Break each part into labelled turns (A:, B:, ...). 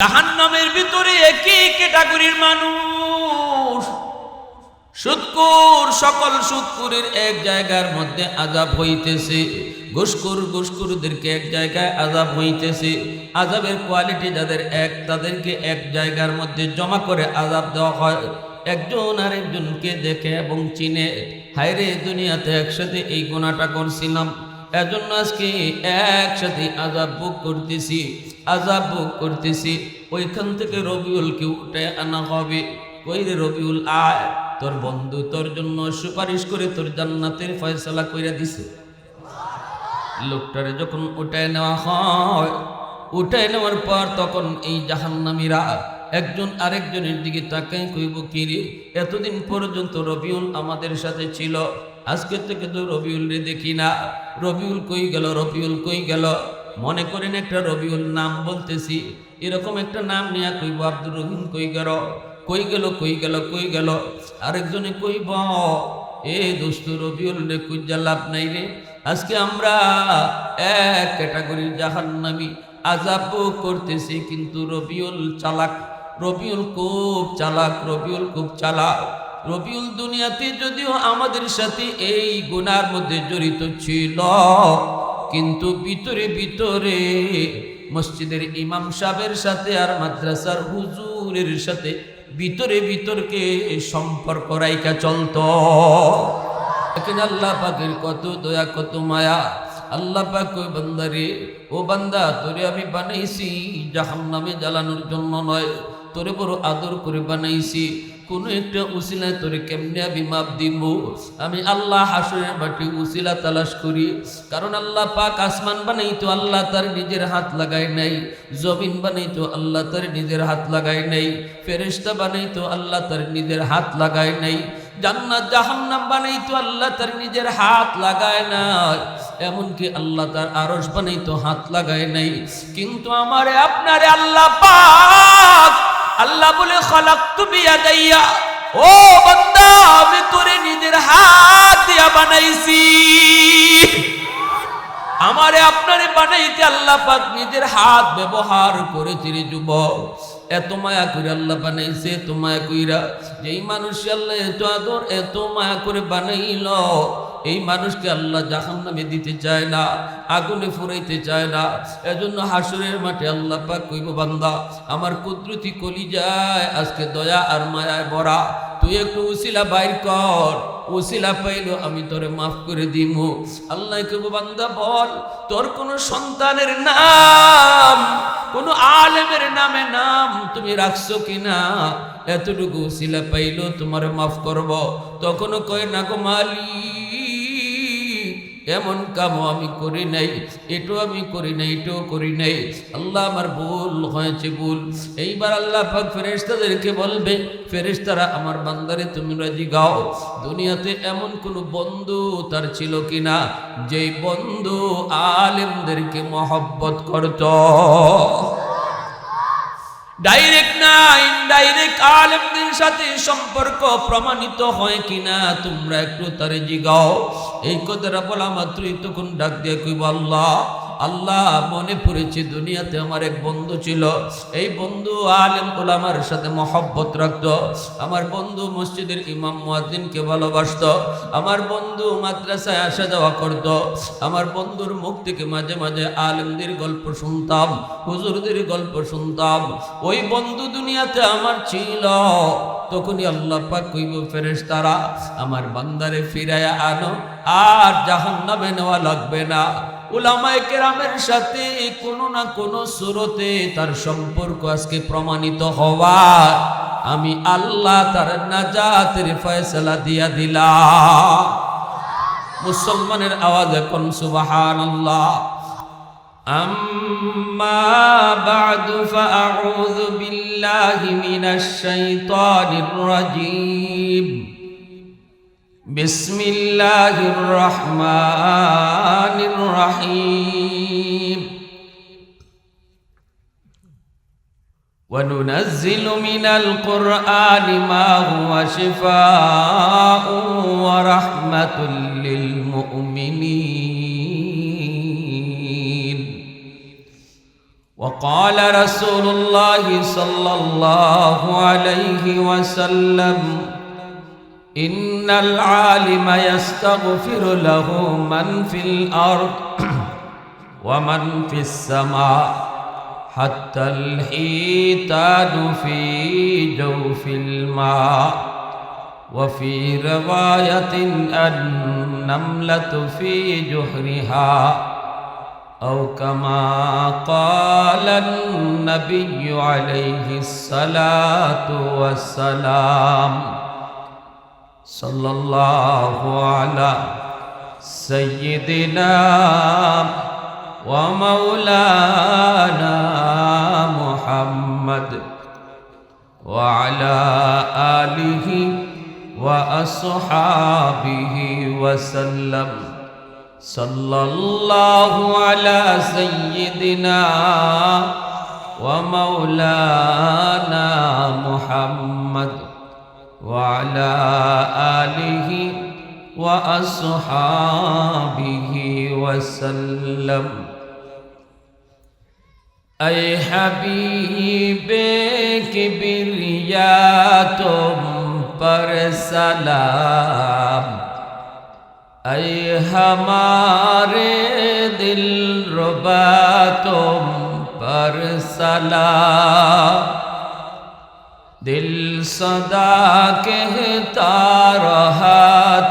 A: জাহান্নামের ভিতরে একই ক্যাটাগরির মানুষ। সুদকুর, সকল সুদকুরের এক জায়গার মধ্যে আযাব হইতেছে, ঘুষখোরদেরকে এক জায়গায় আযাব হইতেছে। আযাবের কোয়ালিটি যাদের এক, তাদেরকে এক জায়গার মধ্যে জমা করে আযাব দেওয়া হয়। একজন আরেকজনকে দেখে এবং চিনে, হায়রে দুনিয়াতে একসাথে এই গুনাহটা করছিলাম, এজন্য আজকে একসাথে আযাব ভোগ করতেছি। ওইখান থেকে রবিউলকে উঠে আনা হবে। কই রে রবিউল, আয়, তোর বন্ধু তোর জন্য সুপারিশ করে তোর জান্নাতের ফয়সালা কইরা দিছে। লোকটারে যখন উঠায় নেওয়া হয়, উঠায় নেওয়ার পর তখন এই জাহান্নামীরা একজন আরেকজনের দিকে তাকাই কইব, কি রে, এতদিন পর্যন্ত রবিউল আমাদের সাথে ছিল, আজকে থেকে তো রবিউল রে দেখি না। রবিউল কই গেল, রবিউল কই গেল? মনে করেন একটা রবিউল নাম বলতেছি, এরকম একটা নাম নিয়ে কইব আব্দুর রহিম কই গেল, কই গেল, কই গেল, কই গেল? আরেকজনে কইব, এ দোস্ত রবিউল রে কুইজা লাভ নাই রে। আজকে আমরা এক ক্যাটাগরির জাহান্নামী, আযাব করতেছি, কিন্তু রবিউল চালাক, রবিউল খুব চালাক, রবিউল খুব চালাক। রবিউল দুনিয়াতে যদিও আমাদের সাথে এই গুনার মধ্যে জড়িত ছিল, কিন্তু ভিতরে ভিতরে মসজিদের ইমাম সাহেবের সাথে আর মাদ্রাসার হুজুরের সাথে ভিতরে ভিতরকে সম্পর্ক রাইখা চলতো। এখন আল্লাহ পাকের কত দয়া, কত মায়া। আল্লাহ পাক কই, বান্দারে, ও বান্দা, তোরে আমি বানাইছি জাহান্নামে জ্বালানোর জন্য নয়, তোরে বড় আদর করে বানাইছি। কোন একটা উসিলায় তোরে কেমনে আমি মাপ দিব? আমি আল্লাহ হাসরের মাঠে উসিলা তালাশ করি। কারণ আল্লাহ পাক আসমান বানাইতো, আল্লাহ তার নিজের হাত লাগায় নাই। জমিন বানাইতো, আল্লাহ তার নিজের হাত লাগায় নাই। ফেরেশতা বানাইতো, আল্লাহ তার নিজের হাত লাগায় নাই। জান্নাত জাহান্নাম বানাইতো, আল্লাহ তার নিজের হাত লাগায় নাই। এমনকি আল্লাহ তার আরশ বানাইতো, হাত লাগায় নাই। কিন্তু আমারে আপনারে আল্লাহ পাক, আল্লাহ বলে, খালাকতু বিয়াদাইয়া, ও বান্দা, আমি তোরে নিজের হাত দিয়া বানাইছি। আমারে আপনারে বানাইতে আল্লাহ পাক নিজের হাত ব্যবহার করেছে রে যুবক। এত মায়া করে আল্লাহ বানাইছে, এত মায়া কইরা যেই মানুষ আল্লাহ এত আদর, এত মায়া করে বানাইল, এই মানুষকে আল্লাহ জাহান্নামে দিতে চায় না, আগুনে ফুরাইতে চায় না। এজন্য হাসরের মাঠে আল্লাহ পাক কইব, বান্দা, আমার কুদরতি কলিজায় আজকে দয়া আর মায়ায় ভরা, তুই একটু উসিলা বাইর কর, উসিলা পাইলো আমি তোরে মাফ করে দিমু। আল্লাহ কইব, বান্দা বল, তোর কোন সন্তানের নাম, কোন আলেমের নামে নাম তুমি রাখছো কিনা? এতটুকু উসিলা পাইলো তোমার মাফ করব। তখনও কয় না, গো মালিক, এমন কামও আমি করি নাই, এটাও আমি করি নাই, এটাও করি নাই, আল্লাহ আমার ভুল হয়েছে, ভুল। এইবার আল্লাহ পাক ফেরেশতাদেরকে বলবে, ফেরেশতারা, আমার বান্দারে তুমি রাজি গাও, দুনিয়াতে এমন কোন বন্ধু তার ছিল কিনা যেই বন্ধু আলেমদেরকে মহব্বত করত? ডাইরেক্ট না ইনডাইরেক্ট আলেমদের সাথে সম্পর্ক প্রমাণিত হয় কিনা তোমরা একটু তারে জিগাও। এই কথাটা বলা মাত্রই তখন ডাক দিয়ে কইব, আল্লাহ, আল্লাহ, মনে পড়েছে দুনিয়াতে আমার এক বন্ধু ছিল, এই বন্ধু আলেম ওলামার সাথে মহব্বত রাখত, আমার বন্ধু মসজিদের ইমাম মুয়াজ্জিনকে ভালোবাসত, আমার বন্ধু মাদ্রাসায় আসা যাওয়া করত, আমার বন্ধুর মুখ থেকে মাঝে মাঝে আলেমদের গল্প শুনতাম, হুজুরদের গল্প শুনতাম, ওই বন্ধু দুনিয়াতে আমার ছিল। তখনই আল্লাহ পাক কইব, ফেরেশতারা, আমার বান্দারে ফিরায়া আনো, আর জাহান্নামে নেওয়া লাগবে না। উলামায়ে কেরামের সাথে কোনো না কোনো সুরতে তার সম্পর্ক আজকে প্রমাণিত হওয়া, আমি আল্লাহ তার নাজাতের ফয়সালা দিয়া দিলাম। মুসলমানের আওয়াজ এখন সুবহানাল্লাহ। আম্মা বা'দু ফাআউযু বিল্লাহি মিনাশ শাইতানির রাজীম। বিসমিল্লাহির রহমানির রহিম। وننزل من القرآن ما هو شفاء ورحمة للمؤمنين وقال رسول الله صلى الله عليه وسلم إن العالم يستغفر له من في الأرض ومن في السماء حتى الحيتان في جوف الماء وفي رواية النملة في جحرها أو كما قال النبي عليه الصلاة والسلام صلى الله على سيدنا ومولانا محمد وعلى آله وأصحابه وسلم صلى الله على سيدنا ومولانا محمد وعلى آله وأصحابه وسلم أي حبيبِ किबरिया तुम पर सलाम ऐ हमारे दिल रुबा तुम पर सलाम दिल सदा कहता रहा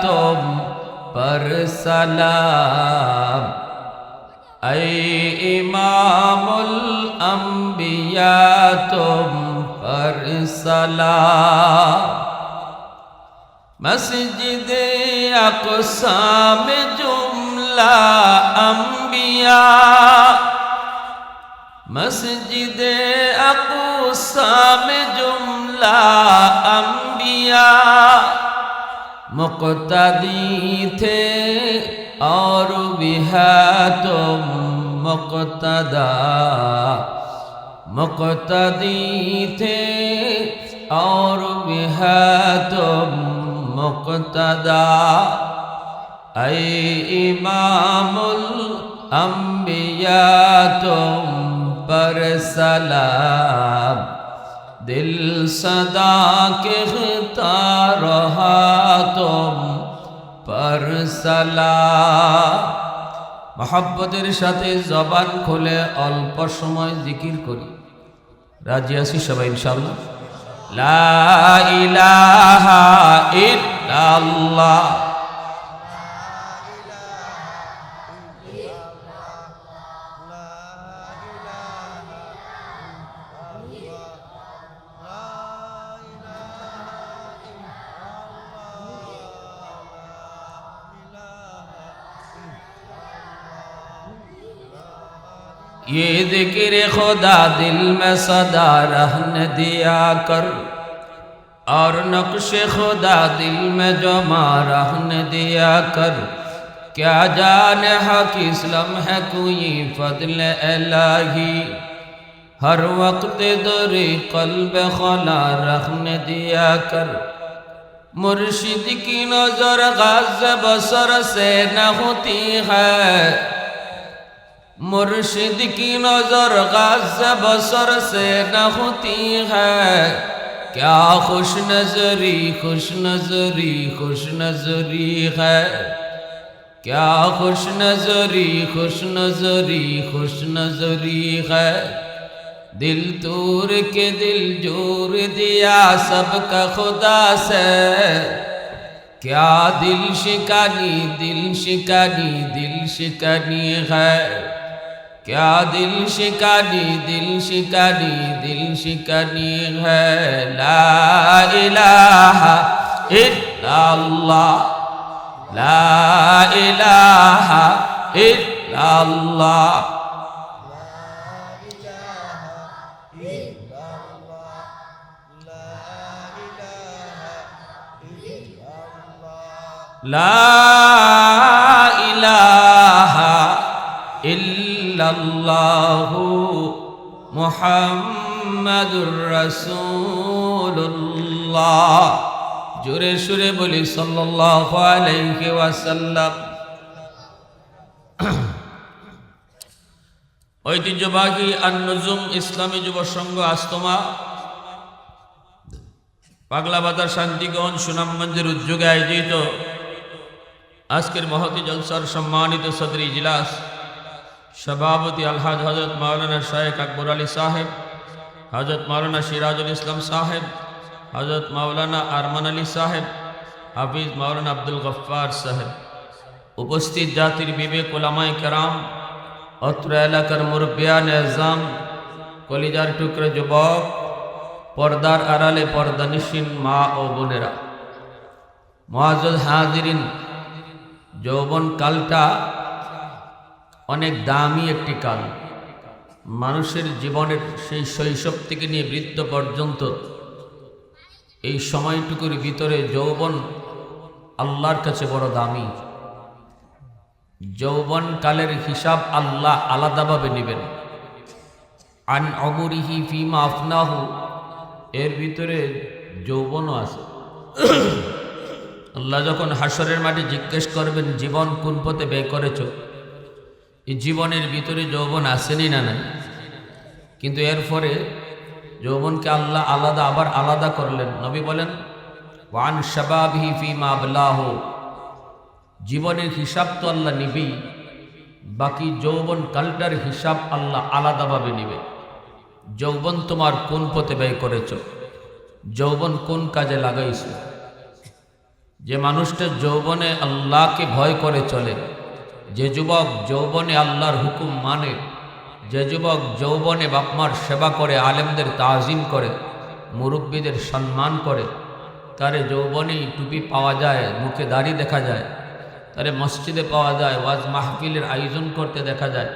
A: तुम पर सलाम ऐ इमामुल अंबिया तुम पर सलाम मस्जिद अक़सा में जुमला अंबिया मस्जिद अक़सा में जुमला अंबिया मुक़्तदी थे और भी है तुम मुक़्तदा मुक़्तदी थे और भी है तुम मुक़्तदा ऐ इमामुल अंबिया तुम पर सलाम दिल सदा कहता रहा तुम पर सलाम मोहब्बतेर साथे जबान खोले अल्प समय जिकिर करी राजी आছি সবাই ইনশাআল্লাহ লা ইলাহা ইল্লাল্লাহ ये ज़िक्र खुदा दिल में सदा रहने दिया कर और नक्श खुदा दिल में जमा रहने दिया कर क्या जाने हक इस्लाम है कोई फضل इलाही हर वक्त दरे क़ल्ब खला रखने दिया कर मुर्शिद की नज़र ग़ज़ बसर से न होती है मुर्शिद की नज़र ग़ज़ बसर से न होती है क्या खुश नज़री है क्या खुश नज़री है दिल तोड़ के दिल जोड़ दिया सबका खुदा से क्या दिल शिकानी है क्या दिल शिकानी है ला इलाहा इल्लल्लाह ला इलाहा इल्लल्लाह ला इलाहा इल्लल्लाहु मुहम्मदुर रसूलुल्लाह जोरे सुरे बोली सल्लल्लाहु अलैहि वसल्लम ঐতিহ্যবাহী আন-নুজুম ইসলামী যুব সংঘ আস্তমা পাগলা বাজার শান্তিগঞ্জ সুনামগঞ্জের উদ্যোগে আয়োজিত আজকের মহতি জলসার সম্মানিত সদর ইজলাস সভাপতি আলহাজ হজরত মাওলানা শায়েখ আকবর আলী সাহেব, হজরত মাওলানা সিরাজুল ইসলাম সাহেব, হজরত মাওলানা আরমান আলী সাহেব, হাফিজ মাওলানা আব্দুল গফফার সাহেব, উপস্থিত জাতির বিবেক ওলামায়ে কেরাম, অত্র এলাকার মুরব্বিয়ান এজাম, কলিজার টুকরো যুবক, পর্দার আড়ালে পর্দানিশীন মা ও বোনেরা, মুআজ্জাজ হাজিরিন, যৌবন কালটা অনেক দামি একটি কাল। মানুষের জীবনের সেই শৈশব থেকে নিয়ে বৃদ্ধ পর্যন্ত এই সময়টুকুর ভিতরে যৌবন আল্লাহর কাছে বড় দামি। যৌবন কালের হিসাব আল্লাহ আলাদাভাবে নেবেন। আন অমরিহি ফিমা আফনাহু, এর ভিতরে যৌবনও আছে। আল্লাহ যখন হাসরের মাঠে জিজ্ঞেস করবেন জীবন কোন পথে ব্যয় করেছ, এই জীবনের ভিতরে যৌবন আসেনি না নাই, কিন্তু এরপরে যৌবনকে আল্লাহ আবার আলাদা করলেন। নবী বলেন ওয়ান শাবাবিহি ফিমা আবলাহু, জীবনের হিসাব তো আল্লাহ নিবেই, বাকি যৌবন কালটার হিসাব আল্লাহ আলাদাভাবে নিবে। যৌবন তোমার কোন পথে ব্যয় করেছ, যৌবন কোন কাজে লাগাইছ। যে মানুষটা যৌবনে আল্লাহকে ভয় করে চলে, যে যুবক যৌবনে আল্লাহর হুকুম মানে, যে যুবক যৌবনে বাপমার সেবা করে, আলেমদের তাজিম করে, মুরব্বীদের সম্মান করে, তারে যৌবনেই টুপি পাওয়া যায়, মুখে দাড়ি দেখা যায়, তারে মসজিদে পাওয়া যায়, ওয়াজ মাহফিলের আয়োজন করতে দেখা যায়।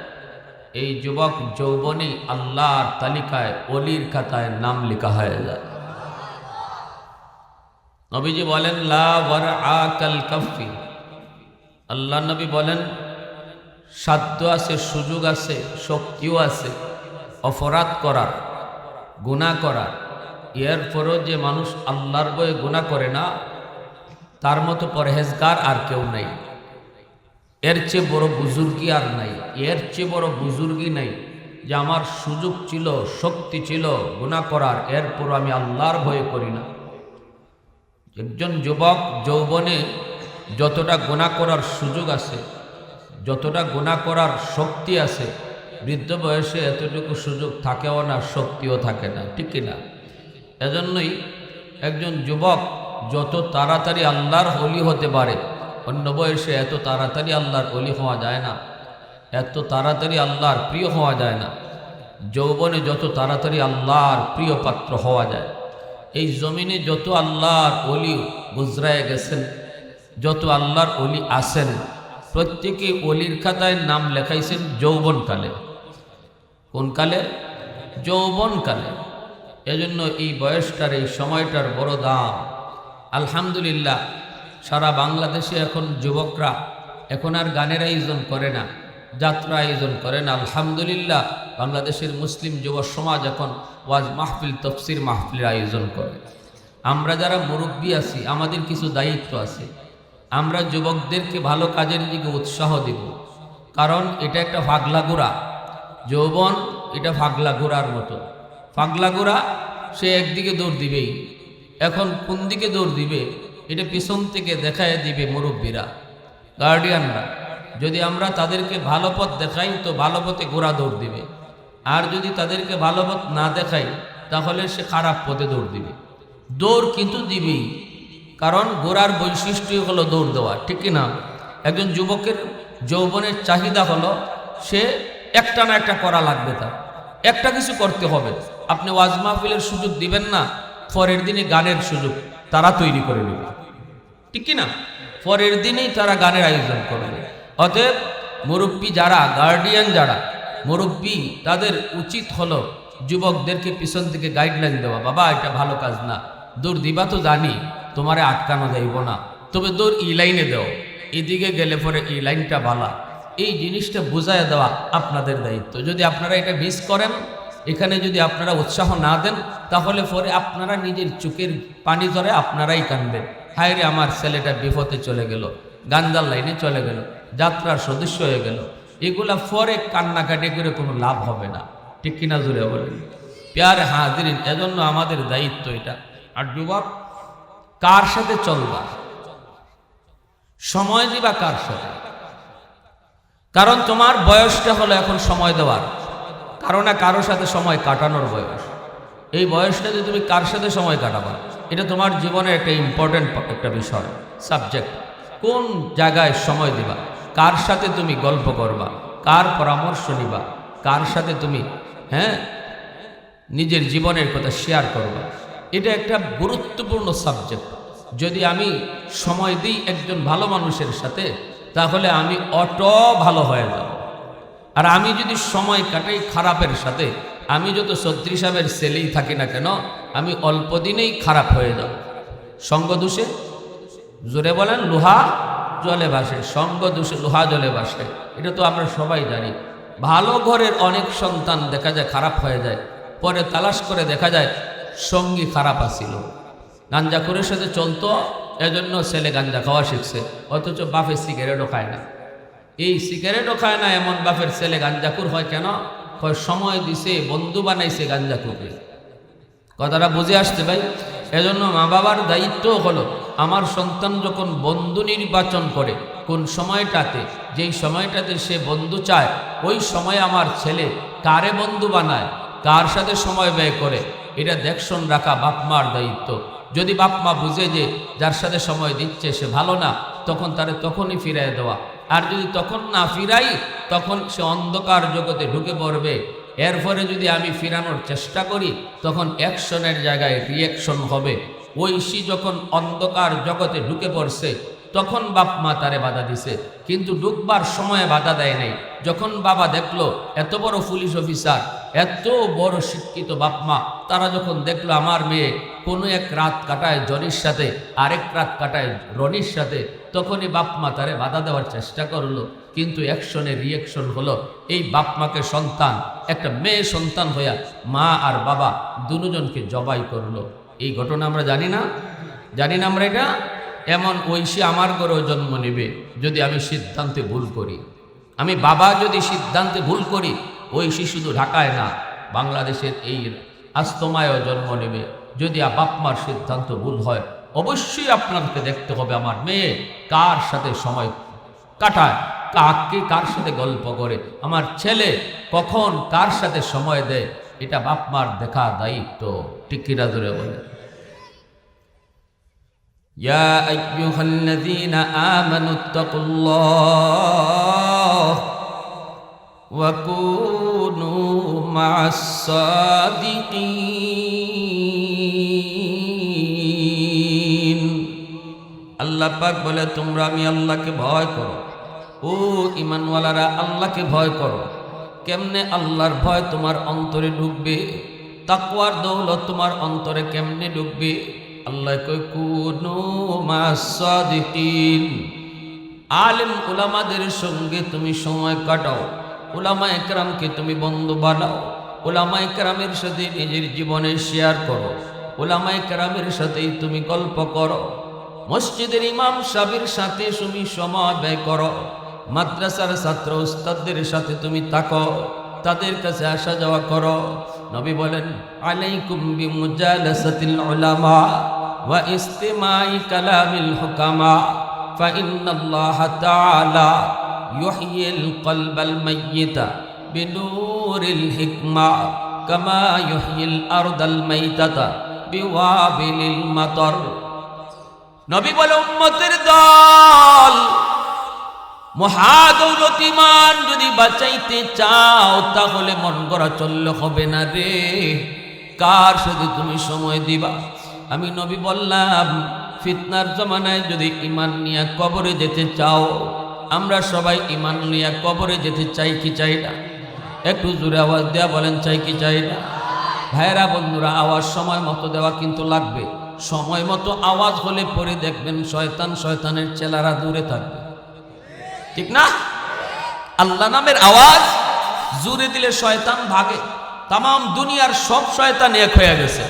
A: এই যুবক যৌবনেই আল্লাহর তালিকায় ওলির খাতায় নাম লেখা হয়ে যায়। নবীজি বলেন লা ওয়ারআ কাল কাফি, আল্লাহ নবী বলেন সাধ্য আছে, সুযোগ আছে, শক্তিও আছে অপরাধ করার, গুনাহ করার। এরপরও যে মানুষ আল্লাহর ভয়ে গুনাহ করে না, তার মতো পরহেজগার আর কেউ নাই। এর চেয়ে বড় বুজুর্গি আর নাই, এর চেয়ে বড় বুজুর্গি নাই যে আমার সুযোগ ছিল, শক্তি ছিল গুনাহ করার, এরপরও আমি আল্লাহর ভয়ে করি না। একজন যুবক যৌবনে যতটা গুনাহ করার সুযোগ আছে, যতটা গুনাহ করার শক্তি আছে, বৃদ্ধ বয়সে এতটুকু সুযোগ থাকেও না, শক্তিও থাকে না, ঠিক কিনা? এজন্যই একজন যুবক যত তাড়াতাড়ি আল্লাহর ওলি হতে পারে, অন্য বয়সে এত তাড়াতাড়ি আল্লাহর ওলি হওয়া যায় না, এত তাড়াতাড়ি আল্লাহর প্রিয় হওয়া যায় না। যৌবনে যত তাড়াতাড়ি আল্লাহর প্রিয় পাত্র হওয়া যায়। এই জমিনে যত আল্লাহর ওলি গুজরায় গেছেন, যত আল্লাহর ওলি আসেন, প্রত্যেকে ওলির খাতায় নাম লেখাইছেন যৌবনকালে। কোন কালে? যৌবনকালে। এজন্য এই বয়সটার, এই সময়টার বড় দাম। আলহামদুলিল্লাহ, সারা বাংলাদেশে এখন যুবকরা এখন আর গানের আয়োজন করে না, যাত্রা আয়োজন করে না। আলহামদুলিল্লাহ, বাংলাদেশের মুসলিম যুব সমাজ এখন ওয়াজ মাহফিল, তফসির মাহফিলের আয়োজন করে। আমরা যারা মুরব্বী আছি, আমাদের কিছু দায়িত্ব আছে। আমরা যুবকদেরকে ভালো কাজের দিকে উৎসাহ দিব, কারণ এটা একটা ফাগলা ঘোড়া। যৌবন এটা ফাগলা ঘোড়ার মতো। ফাগলা ঘোড়া সে একদিকে দৌড় দিবেই, এখন কোন দিকে দৌড় দিবে এটা পিছন থেকে দেখায় দিবে মুরব্বীরা, গার্ডিয়ানরা। যদি আমরা তাদেরকে ভালো পথ দেখাই তো ভালো পথে ঘোড়া দৌড় দিবে, আর যদি তাদেরকে ভালো পথ না দেখাই তাহলে সে খারাপ পথে দৌড় দিবে। দৌড় কিন্তু দিবেই, কারণ ঘোড়ার বৈশিষ্ট্য হলো দৌড় দেওয়া, ঠিক কিনা? একজন যুবকের যৌবনের চাহিদা হলো সে একটা না একটা করা লাগবে, তার একটা কিছু করতে হবে। আপনি ওয়াজ মাহফিলের সুযোগ দিবেন না, পরের দিনে গানের সুযোগ তারা তৈরি করে নেবে, ঠিক কিনা? পরের দিনেই তারা গানের আয়োজন করবে। অতএব মুরব্বী যারা, গার্ডিয়ান যারা মুরব্বী, তাদের উচিত হলো যুবকদেরকে পিছন থেকে গাইডলাইন দেওয়া। বাবা, এটা ভালো কাজ না, দৌড় দিবা তো জানি, তোমারে আটকানো যাইব না, তবে দৌড় এই লাইনে দেও, এদিকে গেলে পরে এই লাইনটা ভালা। এই জিনিসটা বুঝাইয়া দেওয়া আপনাদের দায়িত্ব। যদি আপনারা এটা মিস করেন, এখানে যদি আপনারা উৎসাহ না দেন, তাহলে পরে আপনারা নিজের চোখের পানি ধরে আপনারাই কানবেন, হায় রে আমার ছেলেটা বিপথে চলে গেল, গান্জার লাইনে চলে গেল, যাত্রার সদস্য হয়ে গেল। এগুলা পরে কান্নাকাটি করে কোনো লাভ হবে না, ঠিক কিনা জোরে বলেন? প্যারে হাজিরিন, এজন্য আমাদের দায়িত্ব এটা। আর যুবক, কার সাথে চলবা, সময় দিবা কার সাথে? কারণ তোমার বয়সটা হলো এখন সময় দেওয়ার, কারো সাথে সময় কাটানোর বয়স। এই বয়সটাতে তুমি কার সাথে সময় কাটাবা, এটা তোমার জীবনের একটা ইম্পর্টেন্ট একটা বিষয়, সাবজেক্ট। কোন জায়গায় সময় দিবা, কার সাথে তুমি গল্প করবা, কার পরামর্শ নিবা, কার সাথে তুমি নিজের জীবনের কথা শেয়ার করবা, এটা একটা গুরুত্বপূর্ণ সাবজেক্ট। যদি আমি সময় দিই একজন ভালো মানুষের সাথে, তাহলে আমি অটো ভালো হয়ে যাব। আর আমি যদি সময় কাটাই খারাপের সাথে, আমি যত ৩৬ সাহেবের ছেলেই থাকি না কেন, আমি অল্প দিনেই খারাপ হয়ে যাব। সঙ্গ দোষে, জোরে বলেন, লোহা জলে ভাসে। সঙ্গ দোষে লোহা জলে ভাসে, এটা তো আমরা সবাই জানি। ভালো ঘরের অনেক সন্তান দেখা যায় খারাপ হয়ে যায়, পরে তালাশ করে দেখা যায় সঙ্গী খারাপ আসিল। গাঞ্জাখোরের সাথে চলতো, এজন্য ছেলে গাঞ্জা খাওয়া শিখছে, অথচ বাপের সিগারেটও খায় না। এই সিগারেটও খায় না এমন বাপের ছেলে গাঞ্জাখোর হয় কেন? সময় দিছে, বন্ধু বানাইছে গাঞ্জাখোরকে। কথাটা বুঝে আসছে ভাই? এজন্য মা বাবার দায়িত্ব হলো, আমার সন্তান যখন বন্ধু নির্বাচন করে, কোন সময়টাতে, যেই সময়টাতে সে বন্ধু চায়, ওই সময় আমার ছেলে কারে বন্ধু বানায়, কার সাথে সময় ব্যয় করে, এটা দেখশন রাখা বাপ মার দায়িত্ব। যদি বাপ মা বুঝে যে যার সাথে সময় দিচ্ছে সে ভালো না, তখন তারে তখনই ফিরাই দেওয়া। আর যদি তখন না ফিরাই, তখন সে অন্ধকার জগতে ঢুকে পড়বে। এরপরে যদি আমি ফিরানোর চেষ্টা করি, তখন অ্যাকশনের জায়গায় রিয়াকশন হবে। ঐশী যখন অন্ধকার জগতে ঢুকে পড়ছে, তখন বাপ মা তারে বাধা দিছে, কিন্তু ঢুকবার সময়ে বাধা দেয় নাই। যখন বাবা দেখলো এত বড় পুলিশ অফিসার, এত বড় শিক্ষিত বাপ মা, তারা যখন দেখলো আমার মেয়ে কোনো এক রাত কাটায় জনির সাথে, আরেক রাত কাটায় রনির সাথে, তখনই বাপ মা তারে বাধা দেওয়ার চেষ্টা করলো। কিন্তু অ্যাকশনের রিয়াকশন হলো, এই বাপ মাকে সন্তান, একটা মেয়ে সন্তান হইয়া মা আর বাবা দুজনকে জবাই করলো। এই ঘটনা আমরা জানি না আমরা এটা? এমন ঐশী আমার ঘরেও জন্ম নেবে যদি আমি সিদ্ধান্তে ভুল করি। আমি বাবা যদি সিদ্ধান্তে ভুল করি, ঐশী শুধু ঢাকায় না, বাংলাদেশের এই আস্তমায়ও জন্ম নেবে যদি বাপ মার সিদ্ধান্ত ভুল হয়। অবশ্যই আপনাকে দেখতে হবে আমার মেয়ে কার সাথে সময় কাটায়, কার সাথে গল্প করে, আমার ছেলে কখন কার সাথে সময় দেয়, এটা বাপ মার দেখা দায়িত্ব, ঠিক কিনা জোরে বলে? ইয়া আইয়ুহাল্লাযীনা আমানুত্তাকুল্লাহ ওয়া কুনু মা'আস সাদিকিন। আল্লাহ পাক বলে, তোমরা আমি আল্লাহকে ভয় করো। ও ঈমানওয়ালারা, আল্লাহকে ভয় করো। কেমনে আল্লাহর ভয় তোমার অন্তরে ঢুকবে? তাকওয়ার দৌলত তোমার অন্তরে কেমনে ঢুকবে? আল্লাহ কয় কুনু মা'আস সাদিকিন। আলেম উলামাদের সঙ্গে তুমি সময় কাটাও, উলামায়ে কেরামকে তুমি বন্ধু বানাও, উলামায়ে কেরামের সাথে নিজের জীবনে শেয়ার করো, উলামায়ে কেরামের সাথেই তুমি গল্প করো, মসজিদের ইমাম সাহেবের সাথে তুমি সময় ব্যয় করো, মাদ্রাসার ছাত্র উস্তাদদের সাথে তুমি থাকো, তাদের কাছে আসা যাওয়া করো। নবী বলেন, আলাইকুম বিমুজালাসাতিল উলামা ওয়া ইস্তিমাই কালামিল হুকামা ফাইন্নাল্লাহা তাআলা ইউহয়িল কলবাল মাইয়িতা বিনূরিল হিকমা কামা ইউহয়িল আরদাল মাইতাতা বিওয়াবিলিল মাতর। নবী বলে, উম্মতের দল, মহাদৌলতিমান যদি বাঁচাইতে চাও, তাহলে মন গড়া চললে হবে না রে। কার সাথে তুমি সময় দিবা? আমি নবী বললাম, ফিতনার জমানায় যদি ঈমান নিয়ে কবরে যেতে চাও, আমরা সবাই ঈমান নিয়ে কবরে যেতে চাই কি চাই না? একটু জোরে আওয়াজ দেয়া বলেন, চাই কি চাই না? ভাইরা বন্ধুরা, আওয়াজ সময় মতো দেওয়া কিন্তু লাগবে। সময় মতো আওয়াজ হলে পরে দেখবেন শয়তানের চেলারা দূরে থাকবে, ঠিক না? আল্লাহ নামের আওয়াজ জুড়ে দিলে শয়তান ভাগে। তাম দুনিয়ার সব শয়তান এক হয়ে গেছে,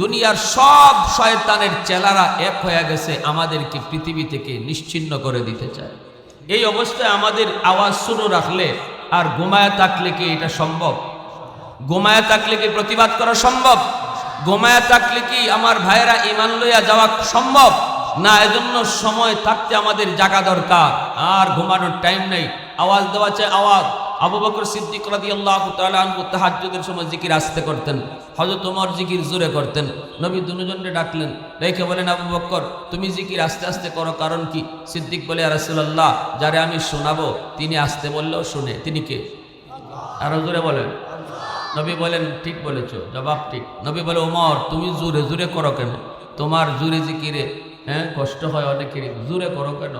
A: দুনিয়ার সব শয়তানের চেলারা এক হয়ে গেছে, আমাদেরকে পৃথিবী থেকে নিশ্চিহ্ন করে দিতে চায়। এই অবস্থায় আমাদের আওয়াজ শুরু রাখলে আর ঘুমায় থাকলে কি এটা সম্ভব? ঘুমায় থাকলে কি প্রতিবাদ করা সম্ভব? ঘুমায় থাকলে কি আমার ভাইয়েরা ঈমান লইয়া যাওয়া সম্ভব না? এজন্য সময় থাকতে আমাদের জাগা দরকার, আর ঘুমানোর টাইম নেই। আওয়াজ দেওয়া চাই আওয়াজ। আবু বকর সিদ্দিক রাদিয়াল্লাহু তাআলা আনহু তাহাজ্জুদের সময় জিকির আস্তে করতেন, হযরত ওমর জিকির জোরে করতেন। নবী দুজনকে ডাকলেন, দেখে বলেন আবু বকর তুমি জিকির আস্তে আস্তে করো, কারণ কি? সিদ্দিক বলে ইয়া রাসূলুল্লাহ, যারে আমি শোনাবো তিনি আস্তে বললেও শুনে, তিনি কে? আরো জোরে বলেন। নবী বলেন ঠিক বলেছো, জবাব ঠিক। নবী বলে ওমর তুমি জোরে জোরে করো কেন? তোমার জোরে জিকিরে কষ্ট হয় অনেকেরই, জোরে করো কেন?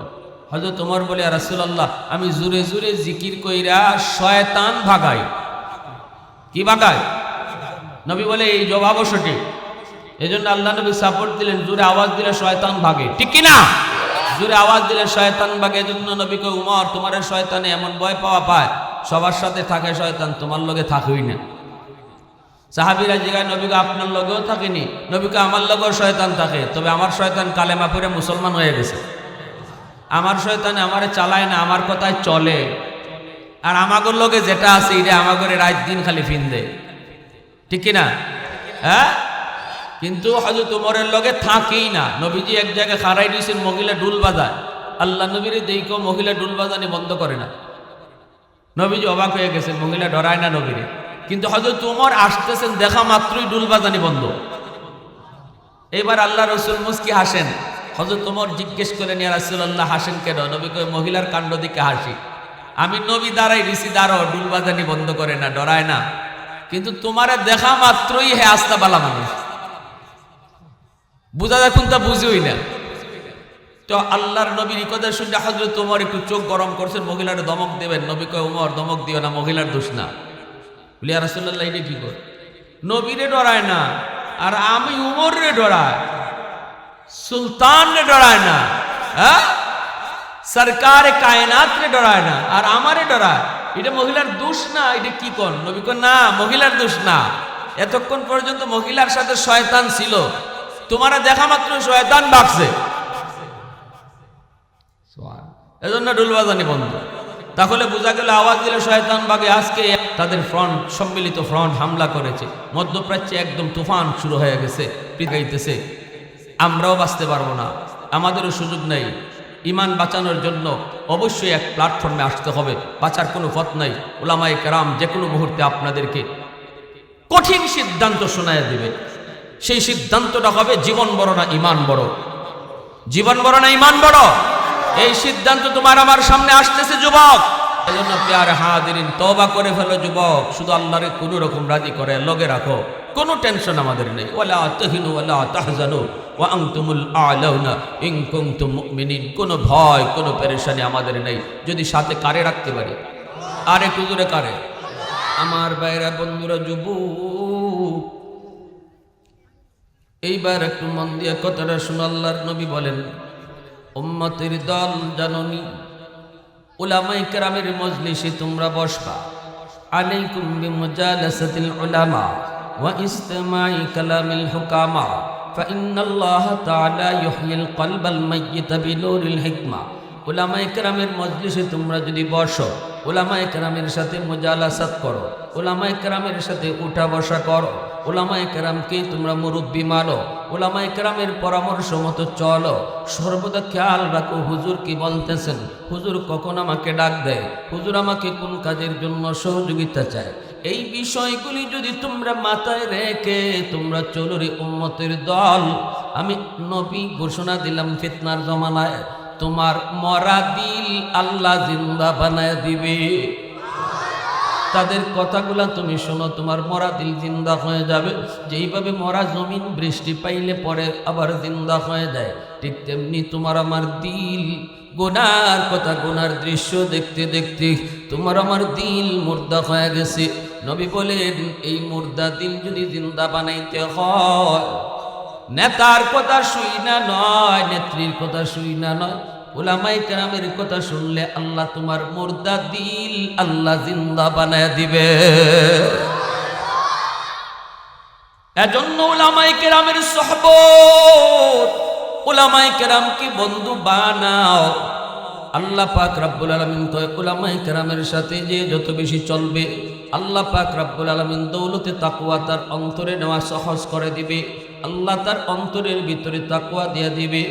A: হযরত ওমর বলে ইয়া রাসূলুল্লাহ, আমি জোরে জোরে জিকির কইরা শয়তান ভাগাই। কি ভাগাই? নবী বলে এই জবাবও সঠিক। এজন্য আল্লাহ নবী সাপোর্ট দিলেন, জোরে আওয়াজ দিলে শয়তান ভাগে, ঠিক কি না? জোরে আওয়াজ দিলে শয়তান ভাগে। এজন্য নবী কই ওমর তোমার শয়তানে এমন ভয় পাওয়া পায়, সবার সাথে থাকে শয়তান, তোমার লগে থাকই না। সাহাবীরা জিজ্ঞাসা, নবীকে আপনার লগেও থাকেনি? নবীকে আমার লগেও শয়তান থাকে, তবে আমার শয়তান কালেমা পড়ে মুসলমান হয়ে গেছে। আমার শয়তানে আমারে চালায় না, আমার কথায় চলে। আর আমাগোর লগে যেটা আছে এটা আমাগরে রাত দিন খালি ফিন দেয়, ঠিক কিনা? হ্যাঁ, কিন্তু হযরত ওমরের লগে থাকেই না। নবীজি এক জায়গায় খাড়াই দিয়েছেন, মহিলা ডুল বাজায়। আল্লাহ নবীরে দেখো মহিলা ডুল বাজানি বন্ধ করে না। নবীজি অবাক হয়ে গেছেন, মহিলা ডরায় না নবীরে। কিন্তু হযরত ওমর আসতেছেন, দেখা মাত্রই ডুল বাজানি বন্ধ। এবার আল্লাহ রসুল মুস্কি হাসেন। হযরত ওমর জিজ্ঞেস করেন, ইয়া রাসূলুল্লাহ হাসেন কেন? নবী কয় মহিলার কাণ্ড দিকে হাসি। আমি নবী দাঁড়াই রিসি দাঁড়ো, ডুল বাজানি বন্ধ করে না, ডরায় না। কিন্তু তোমারে দেখা মাত্রই হে আস্তা বালা মানুষ, বুঝা দেখুন তা বুঝিই না। তো আল্লাহর নবীর এই কথা শুনে হযরত ওমর একটু চোখ গরম করছেন, মহিলার দমক দেবেন। নবী কয় ওমর দমক দিও না, মহিলার দোষ না। বলি ইয়া রাসূলুল্লাহ এটা কি কর? নবীরে ডরায় না, আর আমি উমরে ডরায়, সুলতান রে ডরায় না, হ্যাঁ সরকারে কায়নাত রে ডরায় না, আর আমারে ডরায়। এটা মহিলার দোষ না, এটা কি কোন? নবী কোন না, মহিলার দোষ না। এতক্ষণ পর্যন্ত মহিলার সাথে শয়তান ছিল, তোমারা দেখা মাত্র শয়তান ভাগছে, এজন্য ডুলবাজানি বন্ধ। তাহলে বোঝা গেল আওয়াজ দিলে শয়তান ভাগে। আজকে তাদের ফ্রন্ট, সম্মিলিত ফ্রন্ট হামলা করেছে, মধ্যপ্রাচ্যে একদম তুফান শুরু হয়ে গেছে, গাইতেছে। আমরাও বাঁচতে পারবো না, আমাদেরও সুযোগ নেই। ইমান বাঁচানোর জন্য অবশ্যই এক প্ল্যাটফর্মে আসতে হবে, বাঁচার কোনো পথ নাই। উলামায়ে কেরাম যে কোনো মুহূর্তে আপনাদেরকে কঠিন সিদ্ধান্ত শোনায় দিবে। সেই সিদ্ধান্তটা হবে জীবন বড় না ইমান বড়, জীবন বড় না ইমান বড়। এই সিদ্ধান্ত তোমার আমার সামনে আসতেছে যুবক। এজন্য প্যারে হাজিরিন, তওবা করে ফেলো যুবক, শুধু আল্লাহরে কোনো রকম রাজি করে লগে রাখো, কোনো টেনশন আমাদের নেই। ওয়ালা তাহিনু ওয়ালা তাহজানু ওয়া আনতুমুল আ'লাউনা ইন কুনতুম মুমিনিন। কোনো ভয়, কোনো পেরেশানি আমাদের নেই, যদি সাথে কারে রাখতে পারি। আর একটু জোরে কারে? আমার ভাইরা, বন্ধুরা, যুবক, এইবার একটু মন দিয়ে কথাটা শুনো। আল্লাহর নবী বলেন, উম্মতের দল জাননি, উলামায়ে কেরামের মজলিসে তোমরা বসবা। আলাইকুম বিমুজালাসাতিল উলামা ওয়া ইসতিমাই কালামিল হুকামা ফাইন্নাল্লাহা তাআলা ইউহয়িল কলবাল মাইয়িতা বিনূরিল হিকমা। উলামায়ে কেরামের মজলিসে তোমরা যদি বসো, উলামায়ে কেরামের সাথে মুজালাসাত করো, উলামায়ে কেরামের সাথে উঠা বসা করো, উলামায়ে কেরামকে তোমরা মুরব্বি মানো, উলামায়ে কেরামের পরামর্শ মতো চলো, সর্বদা খেয়াল রাখো হুজুর কি বলতেছেন, হুজুর কখন আমাকে ডাক দেয়, হুজুর আমাকে কোন কাজের জন্য সহযোগিতা চায়। এই বিষয়গুলি যদি তোমরা মাথায় রেখে তোমরা চলো রে উম্মতের দল, আমি নবী ঘোষণা দিলাম ফিতনার জমানায় তোমার মরা দিল আল্লাহ জিন্দা বানায় দিবে। তাদের কথাগুলা তুমি শোনো, তোমার মরা দিল জিন্দা হয়ে যাবে। যেইভাবে মরা জমিন বৃষ্টি পাইলে পরে আবার জিন্দা হয়ে যায়, ঠিক তেমনি তোমার আমার দিল গুনার কথা, গুনার দৃশ্য দেখতে দেখতে তোমার আমার দিল মুর্দা হয়ে গেছে। নবী বলেন, এই মুর্দা দিল যদি জিন্দা বানাইতে হয়, নেতার কথা শুই না নয়, নেত্রীর কথা শুই না নয়, উলামায়ে কেরামের কথা শুনলে আল্লাহ তোমার মুর্দা দিল আল্লাহ জিন্দা বানায় দিবে। এজন্য উলামায়ে কেরামের সুহবত, উলামায়ে কেরামকে বন্ধু বানাও। আল্লাহ পাক রব্বুল আলামিন কয় উলামায়ে কেরামের সাথে যে যত বেশি চলবে আল্লাহ পাক রব্বুল আলামিন দৌলতে তাকওয়া তার অন্তরে নেওয়া সহজ করে দিবে। আল্লাহ তার অন্তরের ভিতরে তাকওয়া দিয়ে দিবে।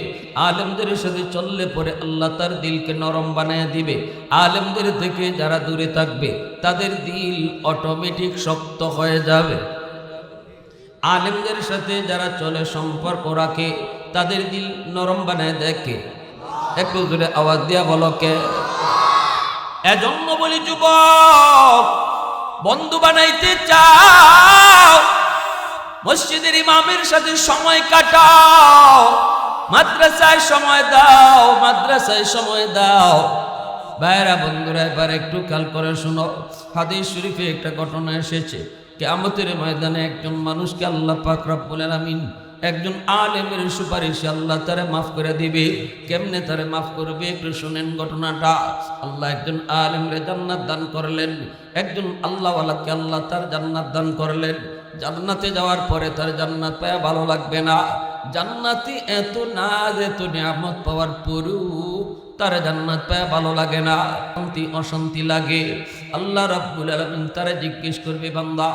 A: আলেমদের সাথে চললে পরে আল্লাহ তার দিলকে নরম বানায় দিবে। আলেমদের থেকে যারা দূরে থাকবে তাদের দিল অটোমেটিক শক্ত হয়ে যাবে। আলেমদের সাথে যারা চলে সম্পর্ক রাখে তাদের দিল নরম বানায় দেখে। একটু জোরে আওয়াজ দিয়া বলো কে? এজন্য বলি যুবক, বন্ধু বানাইতে চাও মসজিদের ইমামের সাথে সময় কাটাও, মাদ্রাসায় সময় দাও, মাদ্রাসায় সময় দাও। ভাইরা বন্ধুরা এবার একটু খেয়াল করে শোনো, হাদিস শরীফে একটা ঘটনা এসেছে। কিয়ামতের ময়দানে একজন মানুষকে আল্লাহ পাক রব্বুল আলামিন একজন আলেমের সুপারিশে আল্লাহ তারে মাফ করে দিবে। কেমনে তারে মাফ করবে একটু শুনেন ঘটনাটা। আল্লাহ একজন আলেমরে জান্নাত দান করলেন, একজন আল্লাহওয়ালাকে আল্লাহ তার জান্নাত দান করলেন। জান্নাতে যাওয়ার পরে তার জান্নাত পাওয়া ভালো লাগবে না। জান্নাতি এত নাজ এত নিয়ামত পাওয়ার পরেও তার জান্নাত পাওয়া ভালো লাগে না, অশান্তি লাগে। আল্লাহ রাব্বুল আলামিন তারা জিজ্ঞেস করবে, বান্দা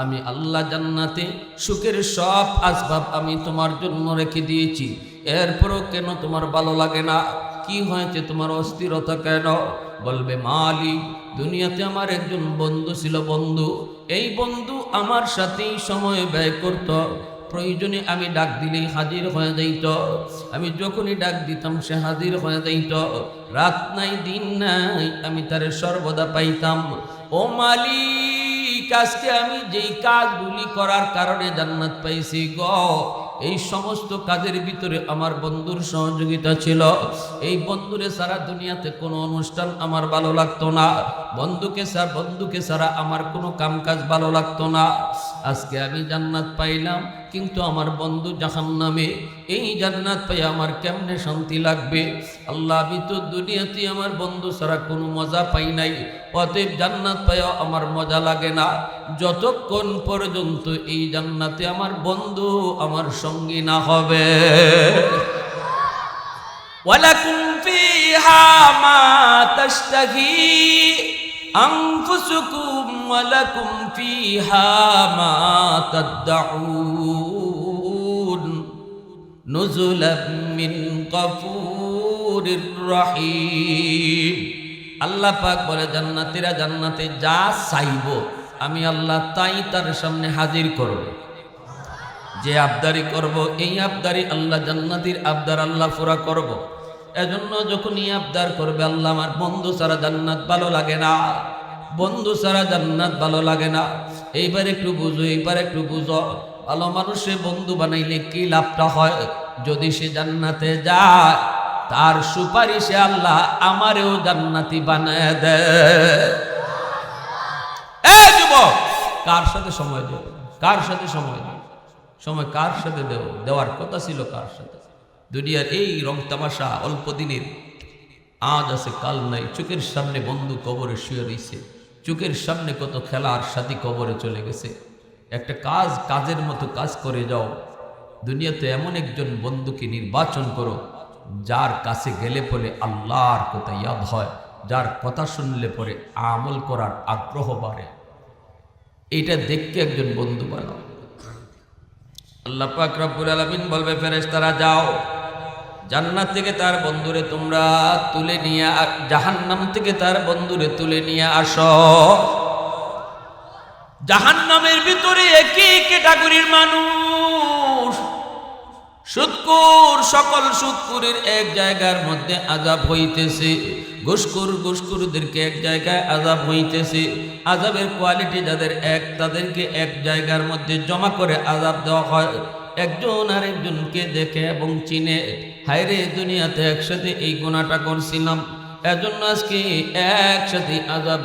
A: আমি আল্লাহ জান্নাতে সুখের সব আসবাব আমি তোমার জন্য রেখে দিয়েছি, এরপরও কেন তোমার ভালো লাগে না? কি হয়েছে, তোমার অস্থিরতা কেন? বলবে মালিক, দুনিয়াতে আমার একজন বন্ধু ছিল, বন্ধু এই বন্ধু আমার সাথেই সময় ব্যয় করত, প্রয়োজনে আমি ডাক দিলেই হাজির হয়ে যাইত, আমি যখনই ডাক দিতাম সে হাজির হয়ে যাইত, রাত নাই দিন নাই আমি তারে সর্বদা পাইতাম। ও মালিক, আজকে আমি যেই কাজগুলি করার কারণে জান্নাত পাইছি গো, এই সমস্ত কাজের ভিতরে আমার বন্ধুর সহযোগিতা ছিল। এই বন্ধুরে সারা দুনিয়াতে কোনো অনুষ্ঠান আমার ভালো লাগতো না, বন্ধুকে ছাড়া আমার কোনো কামকাজ ভালো লাগতো না। আজকে আমি জান্নাত পাইলাম, কিন্তু আমার বন্ধু জাহান্নামে। এই জান্নাত পাই আমার কেমনে শান্তি লাগবে? আল্লাহ, আমি তো দুনিয়াতে আমার বন্ধু ছাড়া কোনো মজা পাই নাই, অতএব জান্নাত পাইও আমার মজা লাগে না যতক্ষণ পর্যন্ত এই জান্নাতে আমার বন্ধু আমার সঙ্গী না হবে। ওয়ালাকুম ফিহা মা তাশতাহি আনফুসুকুম ওয়ালাকুম ফিহা মা তাদউন নুজুলাম মিন গফুরির রহিম। আল্লাহ পাক বলে, জান্নাতীরা জান্নাতে যা চাইব আমি আল্লাহ তাই তার সামনে হাজির করব। যে আবদারি করব এই আবদারি আল্লাহ জান্নাতীর আবদার আল্লাহ পুরা করব। এজন্য যখনই আবদার করবে, আল্লাহ আমার বন্ধু ছাড়া জান্নাত ভালো লাগে না, বন্ধু ছাড়া জান্নাত ভালো লাগে না। এইবার একটু বুঝো, এইবার একটু বুঝো, ভালো মানুষে বন্ধু বানাইলে কি লাভটা হয়? যদি সে জান্নাতে যায় তার সুপারিশে আল্লাহ আমারেও জান্নাতি বানায় দেয়। এই যুবক, কার সাথে সময় দেব? কার সাথে সময় দেব? সময় কার সাথে দেব? দেওয়ার কথা ছিল কার সাথে? দুনিয়ার এই রং তামাশা অল্প দিনের, আজ আছে কাল নাই। চোখের সামনে বন্ধু কবরে শুয়ে রয়েছে, চোখের সামনে কত খেলার সাথী কবরে চলে গেছে। একটা কাজের মতো কাজ করে যাও। দুনিয়াতে এমন একজন বন্ধুকে নির্বাচন করো যার কাছে গেলে পরে আল্লাহর কথা ইয়াদ হয়, যার কথা শুনলে পরে আমল করার আগ্রহ বাড়ে। এটা দেখতে একজন বন্ধু বানাও। আল্লাহ পাক রব্বুল আলামিন বলবে, ফেরেশতারা যাও, জান্নাত থেকে তার বন্ধুরে তোমরা তুলে নিয়ে, জাহান্নাম থেকে তার বন্ধুরে তুলে নিয়ে আসো। জাহান্নামের ভিতরে একই ক্যাটাগরির মানুষ, সুদকুর, সকল সুদকুরের এক জায়গার মধ্যে আযাব হইতেছে, ঘুষখোরদেরকে এক জায়গায় আযাব হইতেছে। আযাবের কোয়ালিটি যাদের এক, তাদেরকে এক জায়গার মধ্যে জমা করে আযাব দেওয়া হয়। একজন আরেকজনকে দেখে এবং চিনে, হায়রে দুনিয়াতে একসাথে এই গুনাহটা করছিলাম, এজন্য আজকে একসাথে আযাব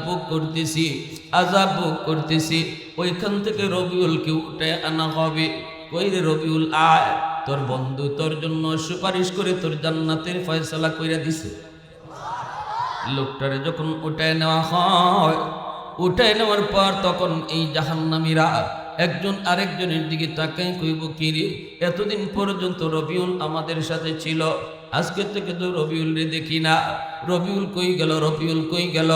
A: ভোগ করতেছি। ওইখান থেকে রবিউলকে উঠে আনা হবে। কই রে রবিউল, আয়, তোর বন্ধু তোর জন্য সুপারিশ করে তোর জান্নাতের ফয়সালা কইরা দিছে। লোকটারে যখন উঠায় নেওয়া হয়, উঠায় নেওয়ার পর তখন এই জাহান্নামীরা একজন আরেকজনের দিকে তাকাই কইব, কি রে, এতদিন পর্যন্ত রবিউল আমাদের সাথে ছিল, আজকে থেকে তো রবিউল রে দেখি না, রবিউল কই গেল, রবিউল কই গেল।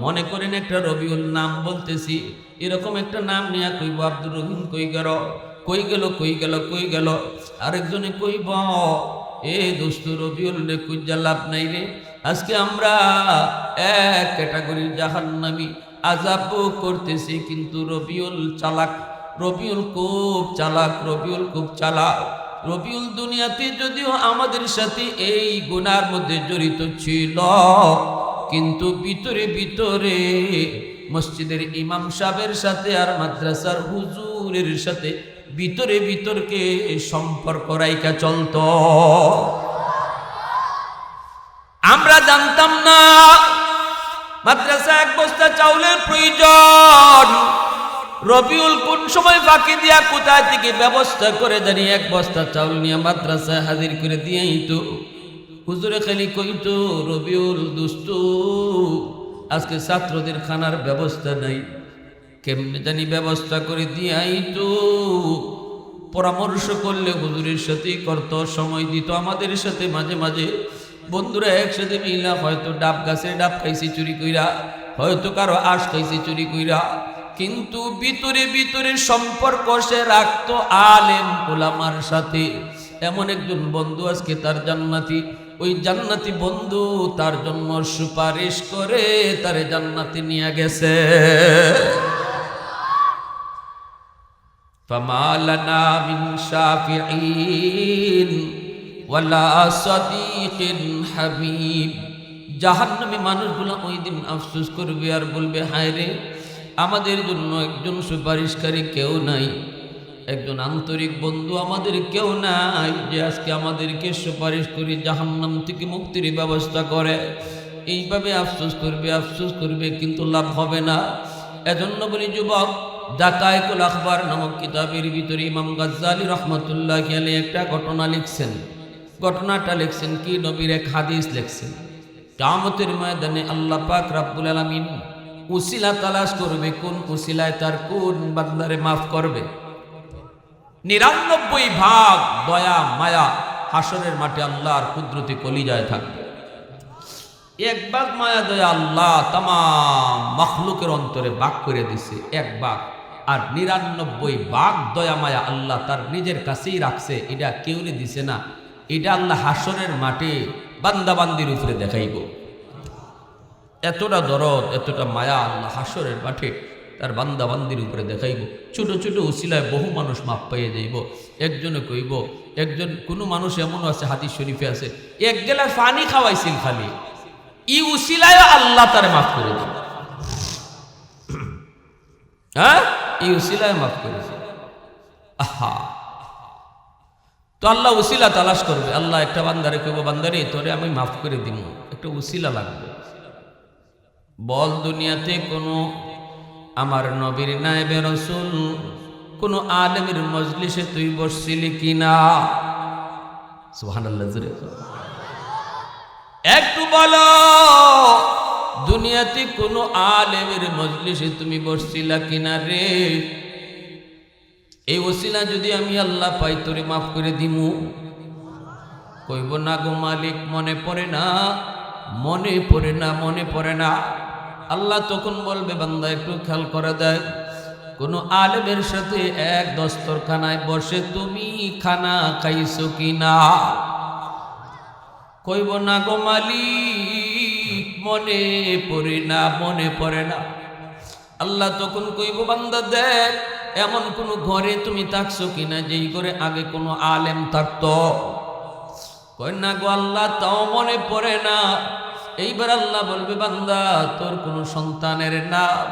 A: মনে করেন একটা রবিউল নাম বলতেছি, এরকম একটা নাম নিয়ে কইব আব্দুর রহিম কই গেল, কই গেল, কই গেল, কই গেল। আরেকজনে কইব এ দোস্ত রবিউল রে কুইজা লাভ নাই রে। আজকে আমরা এক ক্যাটাগরির জাহান্নামী, আযাব করতেছি, কিন্তু রবিউল চালাক, রবিউল খুব চালাক, রবিউল খুব চালাক। রবিউল দুনিয়াতে যদিও আমাদের সাথে এই গুনার মধ্যে জড়িত ছিল, কিন্তু ভিতরে ভিতরে মসজিদের ইমাম সাহেবের সাথে আর মাদ্রাসার হুজুরের সাথে ভিতরে ভিতরকে সম্পর্ক রাইখা চলত। আমরা জানতাম না মাদ্রাসা এক বস্তা চাউলের প্রয়োজন, রবিউল কোন সময় ফাঁকি দিয়া কোথায় থেকে ব্যবস্থা করে জানি এক বস্তা চাউল নিয়ে মাদ্রাসায় হাজির করে দিয়েই তো হুজুরে খালি কইতো, রবিউল দুষ্ট আজকে ছাত্রদের খানার ব্যবস্থা নাই, কেমনে জানি ব্যবস্থা করে দিয়াই তো। পরামর্শ করলে হুজুরের সাথেই করত, সময় দিত আমাদের সাথে মাঝে মাঝে। বন্ধুরা একসাথে মিলা হয়তো ডাব গাছের ডাব খাইছি চুরি কইরা, হয়তো কারো আঁশ খাইছি চুরি কইরা, কিন্তু ভিতরে ভিতরে সম্পর্ক সে রাখতো আলেম ওলামার সাথে। এমন একজন বন্ধু আজকে তার জান্নাতি, ওই জান্নাতি বন্ধু তার জন্য সুপারিশ করে তারে জান্নাতে নিয়ে গেছে। ফামা লানা মিন শাফিঈন ওয়ালা সাদীকিন হাবিব। জাহান্নামী মানুষগুলো ওই দিন আফসোস করবে আর বলবে, হায় রে, আমাদের জন্য একজন সুপারিশকারী কেউ নাই, একজন আন্তরিক বন্ধু আমাদের কেউ নাই যে আজকে আমাদেরকে সুপারিশ করে জাহান্নাম থেকে মুক্তির ব্যবস্থা করে। এইভাবে আফসোস করবে, আফসোস করবে, কিন্তু লাভ হবে না। এজন্য বলি যুবক, দাকায়েকুল আখবার নামক কিতাবের ভিতরে ইমাম গাজ্জালী রহমতুল্লাহি আলাইহি একটা ঘটনা লিখছেন। ঘটনাটা লিখছেন কি, নবীর এক হাদিস লিখছেন। কিয়ামতের ময়দানে আল্লাহ পাক রব্বুল আলামিন উসিলা তালাশ করবে, কোন উসিলায় তার কোন বান্দারে মাফ করবে। ৯৯ ভাগ দয়া মায়া হাসরের মাঠে আল্লাহর কুদরতি কলিজায় থাকবে। এক ভাগ মায়া দয়া আল্লাহ তাম মাখলুকের অন্তরে ভাগ করে দিছে, এক ভাগ। আর ৯৯ ভাগ দয়া মায়া আল্লাহ তার নিজের কাছেই রাখছে, এটা কেউরে দিছে না। এটা আল্লাহ হাসরের মাঠে বান্দাবান্দির উপরে দেখাইব। এতটা দরদ, এতটা মায়া আল্লাহ হাসরের মাঠে তার বান্দাবান্দির উপরে দেখাইব। ছোট ছোট উসিলায় বহু মানুষ মাপ পাইয়ে যাইব। একজনে কইব, একজন কোনো মানুষ এমনও আছে, হাদিস শরীফে আছে, এক গেলার পানি খাওয়াইছিল খালি, ই উসিলায় আল্লাহ তারে মাফ করে দিল। হ্যাঁ, এই উসিলায় মাফ করেছে। আহা, তো আল্লাহ উসিলা তালাশ করবে। আল্লাহ একটা বান্দারে কইব, বান্দারে তোরে আমি মাফ করে দিব, একটা উসিলা লাগবে। বল দুনিয়াতে কোনো আমার নবীর নায়েবে রাসূল কোনো আলেমের মজলিসে তুই বসছিলি কিনা? সুবহানাল্লাহ, জোরে একটু বলো, দুনিয়াতে কোনো আলেমের মজলিসে তুমি বসছিলা কিনা রে? এই ওসিলা যদি আমি আল্লাহ পাই তোরে মাফ করে দিমু। কইব না গো মালিক, মনে পড়ে না, মনে পড়ে না, মনে পড়ে না। আল্লাহ তখন বলবে, বান্দা একটু খেয়াল করে দেয়, কোনো আলেমের সাথে এক দস্তরখানায় বসে তুমি খানা খাইছো কিনা? কইব না গো মালিক, মনে পড়ে না, মনে পড়ে না। আল্লাহ তখন কইব, বান্দা দেখ এমন কোন ঘরে তুমি থাকছো কিনা যেই ঘরে আগে কোনো আলেম থাকতো? কই না গো আল্লাহ, তাও মনে পড়ে না। এইবার আল্লাহ বলবে, বান্দা তোর কোনো সন্তানের নাম,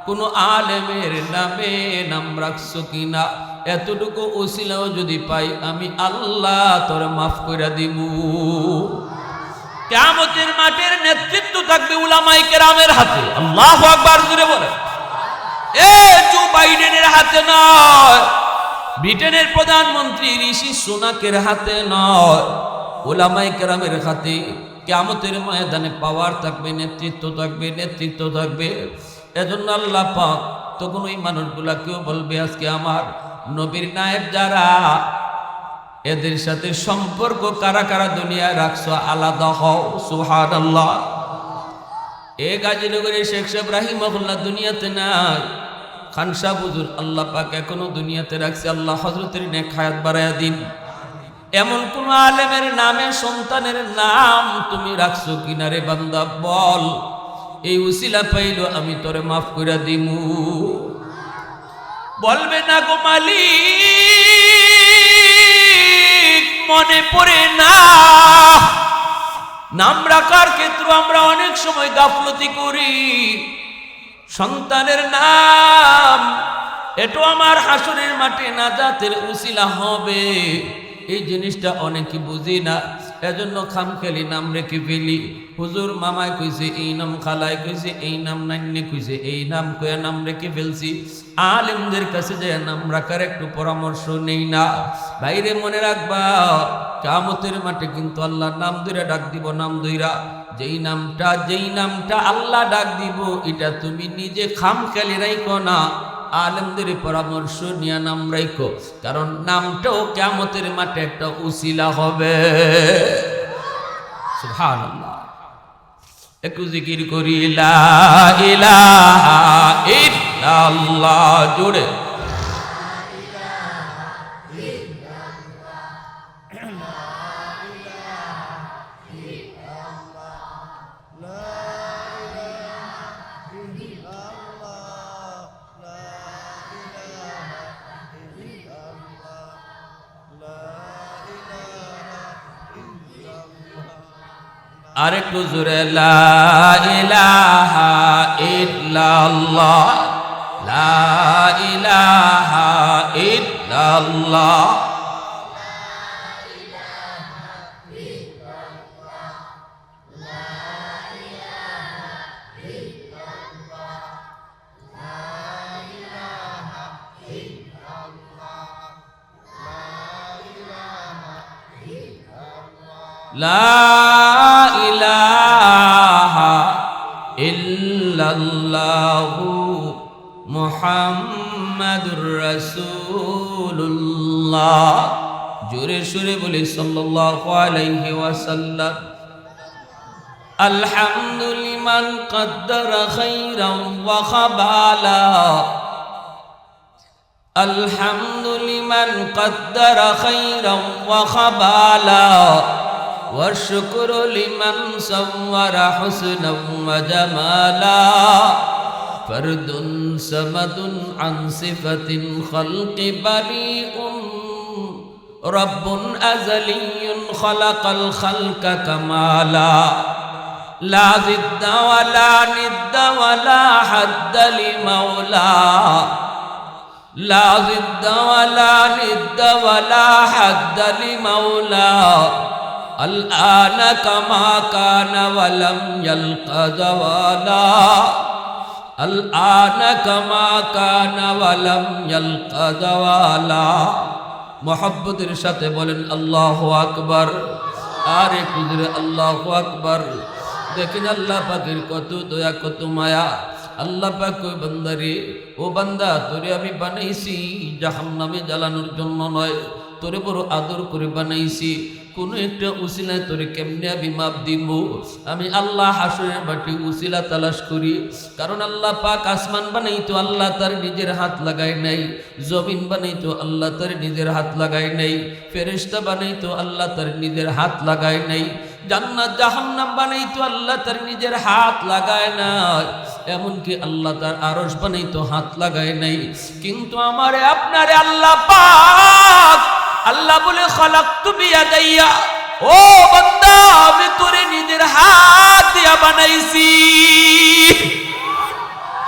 A: কোনো আলেমের নামে নাম রাখছো কিনা? এতটুকু উসিলাও যদি পাই আমি আল্লাহ তোর মাফ করে দিব। কিয়ামতের মাঠের নেতৃত্ব থাকবে উলামায়ে কেরামের হাতে। আল্লাহু আকবার, জোরে বলে। জো বাইডেনের হাতে নয়, ব্রিটেনের প্রধানমন্ত্রী ঋষি সুনাকের হাতে নয়, উলামায়ে কেরামের হাতে। কিয়ামতের ময়দানে পাওয়ার থাকবে, নেতৃত্ব থাকবে, নেতৃত্ব থাকবে। এজন্য আল্লাহ পাক তখন ওই মানুষগুলা কেউ বলবে, আজকে আমার নবীর নায়েব যারা, এদের সাথে সম্পর্ক কারা কারা দুনিয়ায় রাখছো আলাদা হও। সুবহানাল্লাহ। এ গাজীনগরের শেখ সাহেব রাহিমাহুল্লাহ দুনিয়াতে নাই, খান সাহেব হুজুর আল্লাহ পাক এখনো দুনিয়াতে রাখছে। আল্লাহ হযরতের নেক হায়াত বাড়ায়া দিন। এমন কোন আলেমের নামে সন্তানের নাম তুমি রাখছো কিনা রে বান্দা, বল। এই উসিলা পাইলো আমি তোরে মাফ করে দিমু। বলবে না গো মালিক, মনে পড়ে না। নাম রাখার ক্ষেত্রে আমরা অনেক সময় গাফলতি করি। সন্তানের নাম এটো আমার হাসরের মাঠে নাজাতের উসিলা হবে, এই জিনিসটা অনেকে বুঝি না। এজন্য খামখেয়ালি নাম রেখে ফেলি। হুজুর মামায় কইছে এই নাম, খালায় কইছে এই নাম, নান্নে কইছে এই নাম, কয়ে নাম রেখে ফেলছি। আলেমদের কাছে যে নাম রাখার একটু পরামর্শ নেই না। বাইরে মনে রাখবা, কিয়ামতের মাঠে কিন্তু আল্লাহ নাম ধরে ডাক দিব। নাম ধইরা যেই নামটা আল্লাহ ডাক দিব, এটা তুমি নিজে খামখেয়ালি রাখো না, আলেমদের পরামর্শ নিয়ে নাম রাখো। কারণ নামটাও কিয়ামতের মাঠে একটা উসিলা হবে। সুবহানাল্লাহ। একটু জিকির করি লা ইলাহা ইল্লাল্লাহ জোরে। আরেকটু জোরে লা ইলাহা ইল্লাল্লাহ, লা ইলাহা ইল্লাল্লাহ। লা ইলাহা ইল্লাল্লাহু মুহাম্মাদুর রাসূলুল্লাহ। জোরে সুরে বলি সাল্লাল্লাহু আলাইহি ওয়াসাল্লাম। আলহামদুলিমান কদ্দারা খাইরান ওয়া খাবালা, আলহামদুলিমান কদ্দারা খাইরান ওয়া খাবালা, والشكر لمن صور حسنا وجمالا، فرد صمد عن صفة الخلق بريء، رب أزلي خلق الخلق كمالا، لا ضد ولا ند ولا حد لمولى، لا ضد ولا ند ولا حد لمولى، الآن كما كان ولم يلق زوالا، الآن كما كان ولم يلق زوالا। মুহাব্বতের সাথে বলেন আল্লাহু আকবার। আর একটু জোরে আল্লাহু আকবার। দেখেন আল্লাহ পাকের কত দয়া, কত মায়া। আল্লাহ পাক কই বান্দারে, ও বান্দা তোরে আমি বানাইছি জাহান্নামে জ্বালানোর জন্য নয়, তোরে বড় আদর করে বানাইছি। কোনো একটা উসিলায় তোরে কেমনে আমি মাপ দিব? আমি আল্লাহ হাসরের মাঠে উসিলা তালাশ করি। কারণ আল্লাহ পাক আসমান বানাইতো, আল্লাহ তার নিজের হাত লাগায় নাই। জমিন বানাইতো, আল্লাহ তার নিজের হাত লাগায় নাই। ফেরেশতা বানাইতো, আল্লাহ তার নিজের হাত লাগায় নাই। জান্নাত জাহান্নাম বানাইতো, আল্লাহ তার নিজের হাত লাগায় নাই। এমনকি আল্লাহ তার আরশ বানাইতো, হাত লাগায় নাই। কিন্তু আমারে আপনারে আল্লাহ পাক, আল্লাহ বলে খালাকতু বিয়াদাইয়া, ও বান্দা আমি তোরে নিজের হাত দিয়া বানাইছি।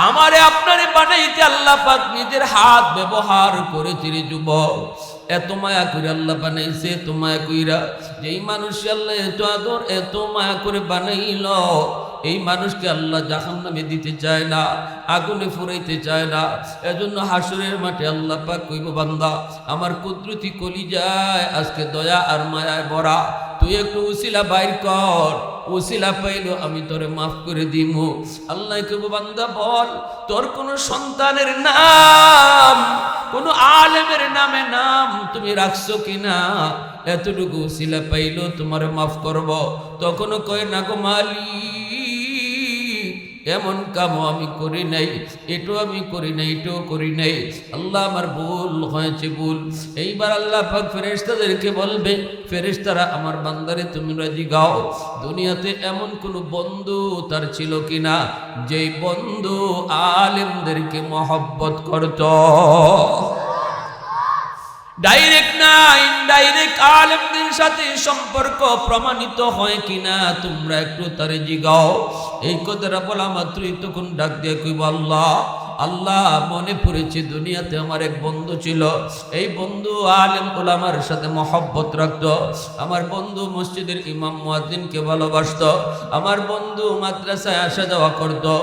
A: আমারে আপনারে বানাইতে আল্লাহ পাক নিজের হাত ব্যবহার করেছে রে যুবক। এত মায়া করে আল্লাহ বানাইছে, এত মায়া কইরা যেই মানুষ আল্লাহ এত আদর এত মায়া করে বানাইল, এই মানুষকে আল্লাহ জাহান্নামে দিতে চায় না, আগুনে ফুরাইতে চায় না। এজন্য হাসরের মাঠে আল্লাহ পাক কইব, বান্দা আমার কুদরতি কলিজায় আজকে দয়া আর মায়ায় ভরা, তুই একটু উসিলা বাইর কর। ওসিলা পাইলো আমি তোরে মাফ করে দিব। আল্লাহ কইব বান্দা বল তোর কোন সন্তানের নাম কোন আলেমের নামে নাম তুমি রাখছো কিনা, এতটুকু ওসিলা পাইলো তোমার মাফ করব। তখন কয় না গো মালিক এমন কামও আমি করি নাই, এটাও আমি করি নাই, এটাও করি নাই, আল্লাহ আমার ভুল হয়েছে ভুল। এইবার আল্লাহ পাক ফেরেশতাদেরকে বলবে ফেরেশতারা আমার বান্দারে তোমরা জিগাও দুনিয়াতে এমন কোন বন্ধু তার ছিল কিনা যেই বন্ধু আলেমদেরকে মহব্বত করত। ডাইরেক্ট না ইনডাইরেক্ট আলেমদের সাথে সম্পর্ক প্রমাণিত হয় কিনা তোমরা একটু তারে জিগাও। এই কথাটা বলা মাত্রই তখন ডাক দিয়ে কইব আল্লাহ আল্লাহ মনে পড়েছে দুনিয়াতে আমার এক বন্ধু ছিল, এই বন্ধু আলেম ওলামার সাথে মহব্বত রাখতো, আমার বন্ধু মসজিদের ইমাম মুয়াজ্জিনকে ভালোবাসতো, আমার বন্ধু মাদ্রাসায় আসা যাওয়া করতো,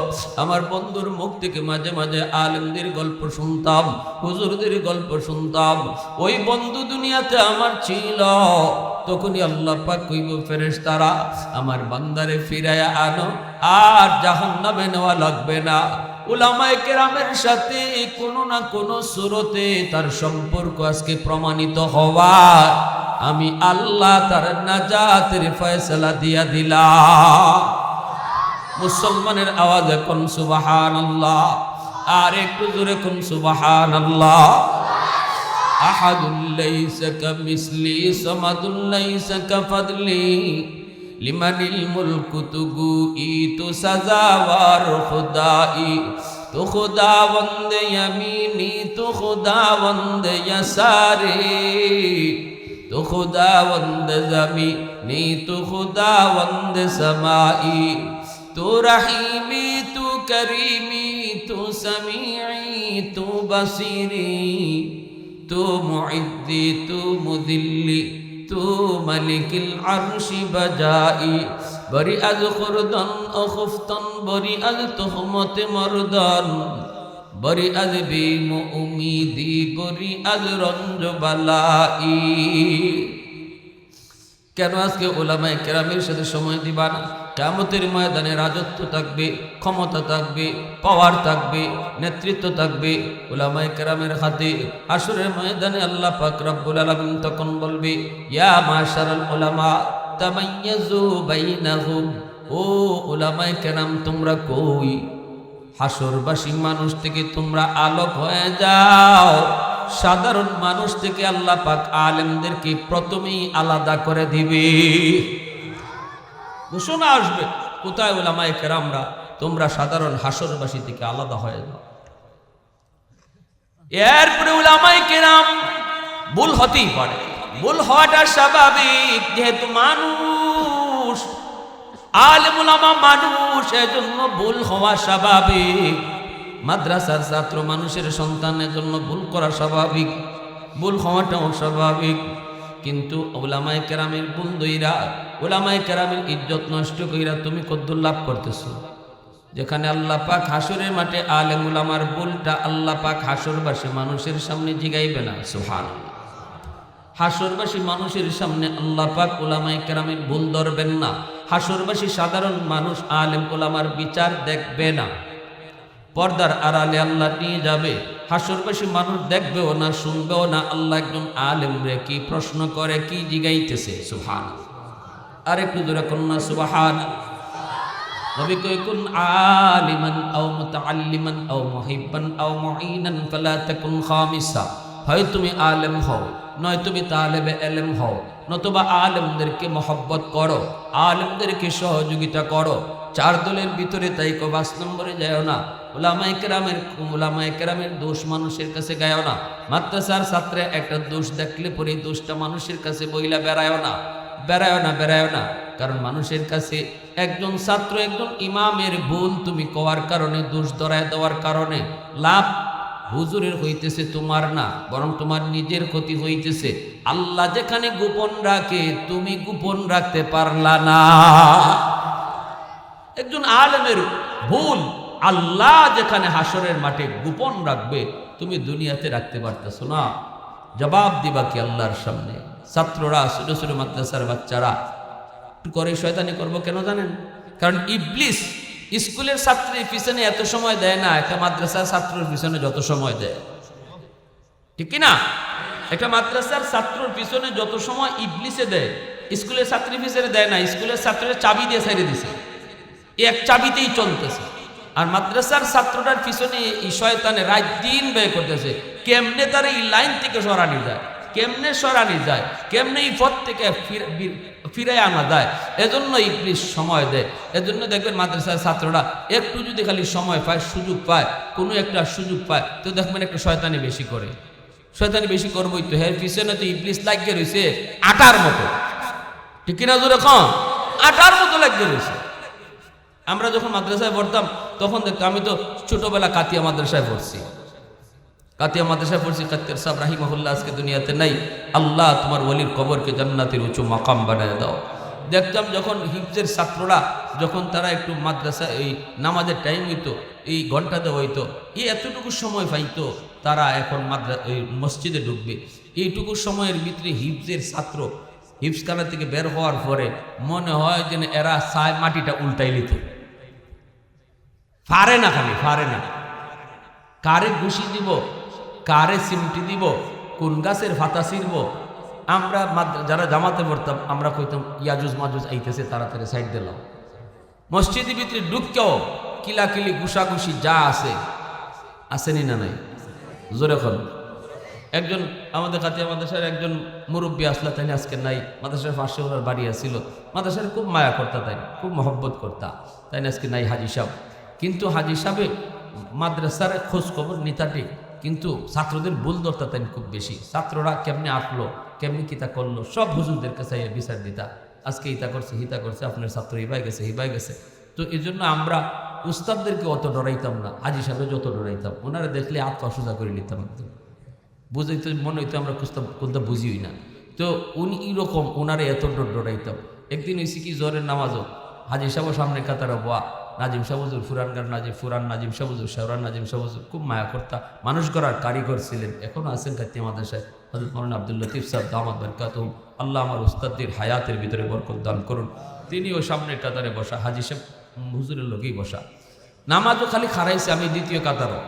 A: আমার বন্ধুর মুখ থেকে মাঝে মাঝে আলেমদের গল্প শুনতাম, হুজুরদের গল্প শুনতাম, ওই বন্ধু দুনিয়াতে আমার ছিল। তখনই আল্লাহ পাক কইব ফেরেশতারা আমার বান্দারে ফিরায়া আনো, আর জাহান্নামে নেওয়া লাগবে না। উলামায়ে কেরামের সাথে কোনো না কোনো সুরতে তার সম্পর্ক আজকে প্রমাণিত হওয়া আমি আল্লাহ তার নাজাতের ফয়সালা দিয়া দিলাম। মুসলমানের আওয়াজে কোন সুবহানাল্লাহ, আর একটু জোরে কোন সুবহানাল্লাহ। আহাদুল লাইসা কামিসলি সামাদুল লাইসা কাফাদলি লিমানিল মুলকু তুগু ইতু সাজাওয়ার খুদাই তো খুদাবন্দ ইয়ামিনি তো খুদাবন্দ ইয়াসারি তো খুদাবন্দ জমিনি তো খুদাবন্দ সমাই তো রহিমি তো করিমি তো সমিঈ তো বসিরি তো মুইদ্দি তো মুদিল্লি তো মালিকিল আরশি বাজাই বরি আজ খুরদন ও খুফতন বরি আজ তুহমত মরদন বরি আজ বিম উমিদি বরি আজ রঞ্জ বালাই। কেন আজকে উলামায়ে কেরামের সাথে সময় দিবা না? কিয়ামতের ময়দানে রাজত্ব থাকবে, ক্ষমতা থাকবে, পাওয়ার থাকবে, নেতৃত্ব থাকবে উলামায়ে কেরামের হাতে। হাশরের ময়দানে আল্লাহ পাক রব্বুল আলামিন তখন বলবে ইয়া মাশারাল উলামা তামাইয়াজু বাইনাহুম, ও উলামায়ে কেরাম তোমরা কই? হাশরবাসী মানুষ থেকে তোমরা আলোক হয়ে যাও। সাধারণ মানুষ থেকে আল্লাহ পাক আলেমদেরকে প্রথমেই আলাদা করে দিবে। ঘোষণা আসবে কোথায় উলামায়ে কেরামরা তোমরা সাধারণ হাশরবাসী থেকে আলাদা হয়ে যাও। এরপরে উলামায়ে কেরাম ভুল হতেই পারে, ভুল হওয়াটা স্বাভাবিক, যেহেতু মানুষ আলেম উলামা মানুষ, এজন্য ভুল হওয়া স্বাভাবিক। মাদ্রাসার ছাত্র মানুষের সন্তানের জন্য ভুল করা স্বাভাবিক, ভুল হওয়াটাও স্বাভাবিক। কিন্তু উলামায়ে কেরামের ভুল দইরা উলামায়ে কেরামের ইজ্জত নষ্ট কইরা তুমি কদ্দুর লাভ করতেছো? যেখানে আল্লাহ পাক হাসরের মাঠে আলেম উলামার ভুলটা আল্লাহ পাক হাসরবাসী মানুষের সামনে জিগাইবে না। সুবহানাল্লাহ। হাসরবাসী মানুষের সামনে আল্লাহ পাক উলামায়ে কেরামের ভুল ধরবেন না। হাসরবাসী সাধারণ মানুষ আলেম উলামার বিচার দেখবে না, পর্দার আড়ালে আল্লাহ নিয়ে যাবে। হাসরবাসী মানুষ দেখবেও না, শুনবেও না আল্লাহ একজন আলেম রে কি প্রশ্ন করে, কি জিগাইতেছে। সুবহানাল্লাহ। আর একটু জোরে কন্যা সুবহানাল্লাহ। নবী কয় কুন আলিমান আও মুতাআল্লিমান আও মুহিব্বান আও মুঈনান ফালা তাকুন খামিসা, হয় তুমি আলেম হও নয় তুমি তালেবে ইলম হও, নতুবা আলেমদেরকে মহব্বত করো, আলেমদেরকে সহযোগিতা করো। চার দলের ভিতরে তাই 5 নম্বরে যাও না। উলামায়ে কেরামের দোষ মানুষের কাছে গায়ও না। মাদ্রাসার ছাত্রে একটা দোষ দেখলে পরে দোষটা মানুষের কাছে বইলা বেড়ায়ও না। কারণ মানুষের কাছে একজন ছাত্র একজন ইমামের ভুল তুমি কওয়ার কারণে, দোষ ধরায় দেওয়ার কারণে লাভ হুজুরের হইতেছে, তোমার না, বরং তোমার নিজের ক্ষতি হইতেছে। আল্লাহ যেখানে গোপন রাখে তুমি গোপন রাখতে পারলা না। একজন আলেমের ভুল আল্লাহ যেখানে হাসরের মাঠে গোপন রাখবে তুমি দুনিয়াতে রাখতে পারতেছো না। জবাব দিবা কি আল্লাহর সামনে? ছাত্ররা, ছোট ছোট মাদ্রাসার বাচ্চারা করে শয়তানি করব কেন জানেন? কারণ ইবলিস স্কুলের ছাত্রের পিছনে এত সময় দেয় না একটা মাদ্রাসার ছাত্রের পিছনে যত সময় দেয়, ঠিক কি না? একটা মাদ্রাসার ছাত্রের পিছনে যত সময় ইবলিসে দেয় স্কুলের ছাত্রের পিছনে দেয় না। স্কুলের ছাত্রের চাবি দিয়ে ছেড়ে দিছে, এক চাবিতেই চলতেছে। আর মাদ্রাসার ছাত্রটার পিছনে এই শয়তানে রাত দিন ব্যয় করতেছে কেমনে তার এই লাইন থেকে সরানি যায়, কেমনে সরানি যায়, কেমনে এই পথ থেকে ফিরে আনা যায়। এজন্য ইবলিস সময় দেয়। এজন্য দেখবেন মাদ্রাসার ছাত্ররা একটু যদি খালি সময় পায়, সুযোগ পায়, কোনো একটা সুযোগ পায়, তো দেখবেন একটা শয়তানি বেশি করে। শয়তানি বেশি করবোই তো, হ্যাঁ পিছনে তো ইবলিস লাগিয়ে রয়েছে আটার মতো, ঠিক কিনা জোরে কম, আটার মতো লাগিয়ে রয়েছে। আমরা যখন মাদ্রাসায় পড়তাম তখন দেখতাম, আমি তো ছোটবেলা কাতিয়া মাদ্রাসায় পড়ছি, কাতিয়া মাদ্রাসায় পড়ছি। কাতিয়ার সাহেব রাহিমাহুল্লাহ আজকে দুনিয়াতে নাই, আল্লাহ তোমার ওলির কবরকে জান্নাতের উঁচু মাকাম বানায় দাও। দেখতাম যখন হিফজের ছাত্ররা যখন তারা একটু মাদ্রাসা এই নামাজের টাইম হইতো, এই ঘন্টাতে হইতো, এই এতটুকু সময় পাইতো, তারা এখন এই মসজিদে ঢুকবে। এইটুকু সময়ের ভিতরে হিফজের ছাত্র হিফজখানা থেকে বের হওয়ার পরে মনে হয় যেন এরা সায় মাটিটা উল্টাই নিত, পারে না, খালি পারে না। কারে ঘুষি দিব, কারে সিমটি দিব, কোন গাছের ফাতা ছিড়ব। আমরা যারা জামাতে পড়তাম আমরা কইতাম ইয়াজুজ মাজুজ আইতেছে, তাড়াতাড়ি সাইড দিলাম। মসজিদের ভিতরে ঢুককেও কিলাকিলি ঘুষাঘুষি যা আছে, আসেনি না নাই? জোরে এখন একজন আমাদের কাতিয়া মাদ্রাসার একজন মুরব্বী আসলা, তাই আজকে নাই। মাদ্রাসার পাশে ওনার বাড়ি আসছিল, মাদ্রাসার খুব মায়া করতা, তাই খুব মহব্বত করতা, তাই আজকে নাই হাজি সাহেব। কিন্তু হাজি সাহেবে মাদ্রাসার খোঁজ খবর নিতাটি, কিন্তু ছাত্রদের ভুল ধরতা তাই খুব বেশি। ছাত্ররা কেমনে আসলো, কেমনি কিতা করলো, সব হুজুরদের কাছে বিচার দিতা। আজকে ইতা করছে, হিতা করছে, আপনার ছাত্র হিবাই গেছে, হিবাই গেছে। তো এই জন্য আমরা উস্তাদদেরকে অত ডরাইতাম না, হাজি সাহেবে যত ডরাইতাম। ওনারা দেখলে আত্মা সোজা করে নিতাম একদম, বুঝাইতে মনে হইতো আমরা কোনটা বুঝিই না। তো উনি এরকম ওনারে এত ডরাইতাম। একদিন হয়েছে কি জোরের নামাজও হাজি সাহেব সামনে কাতারা বোয়া, নাজিম সাহুজুর ফুরানগার নাজিম ফুরান নাজিম সাহুজুর শেওরান নাজিম সাহুজুর খুব মায়া করতা, মানুষ গড়ার কারিগর ছিলেন, এখনও আছেন কাতিয়া মাদ্রাসায়। হযরত মাওলানা আব্দুল লতিফ সাহেব দামাত বরকাতুহুম, আল্লাহ আমার উস্তাদদের হায়াতের ভিতরে বরকত দান করুন। তিনিও সামনের কাতারে বসা, হাজি সাহেব হুজুরের লোকেই বসা। নামাজও খালি খারাইছে, আমি দ্বিতীয় কাতারও।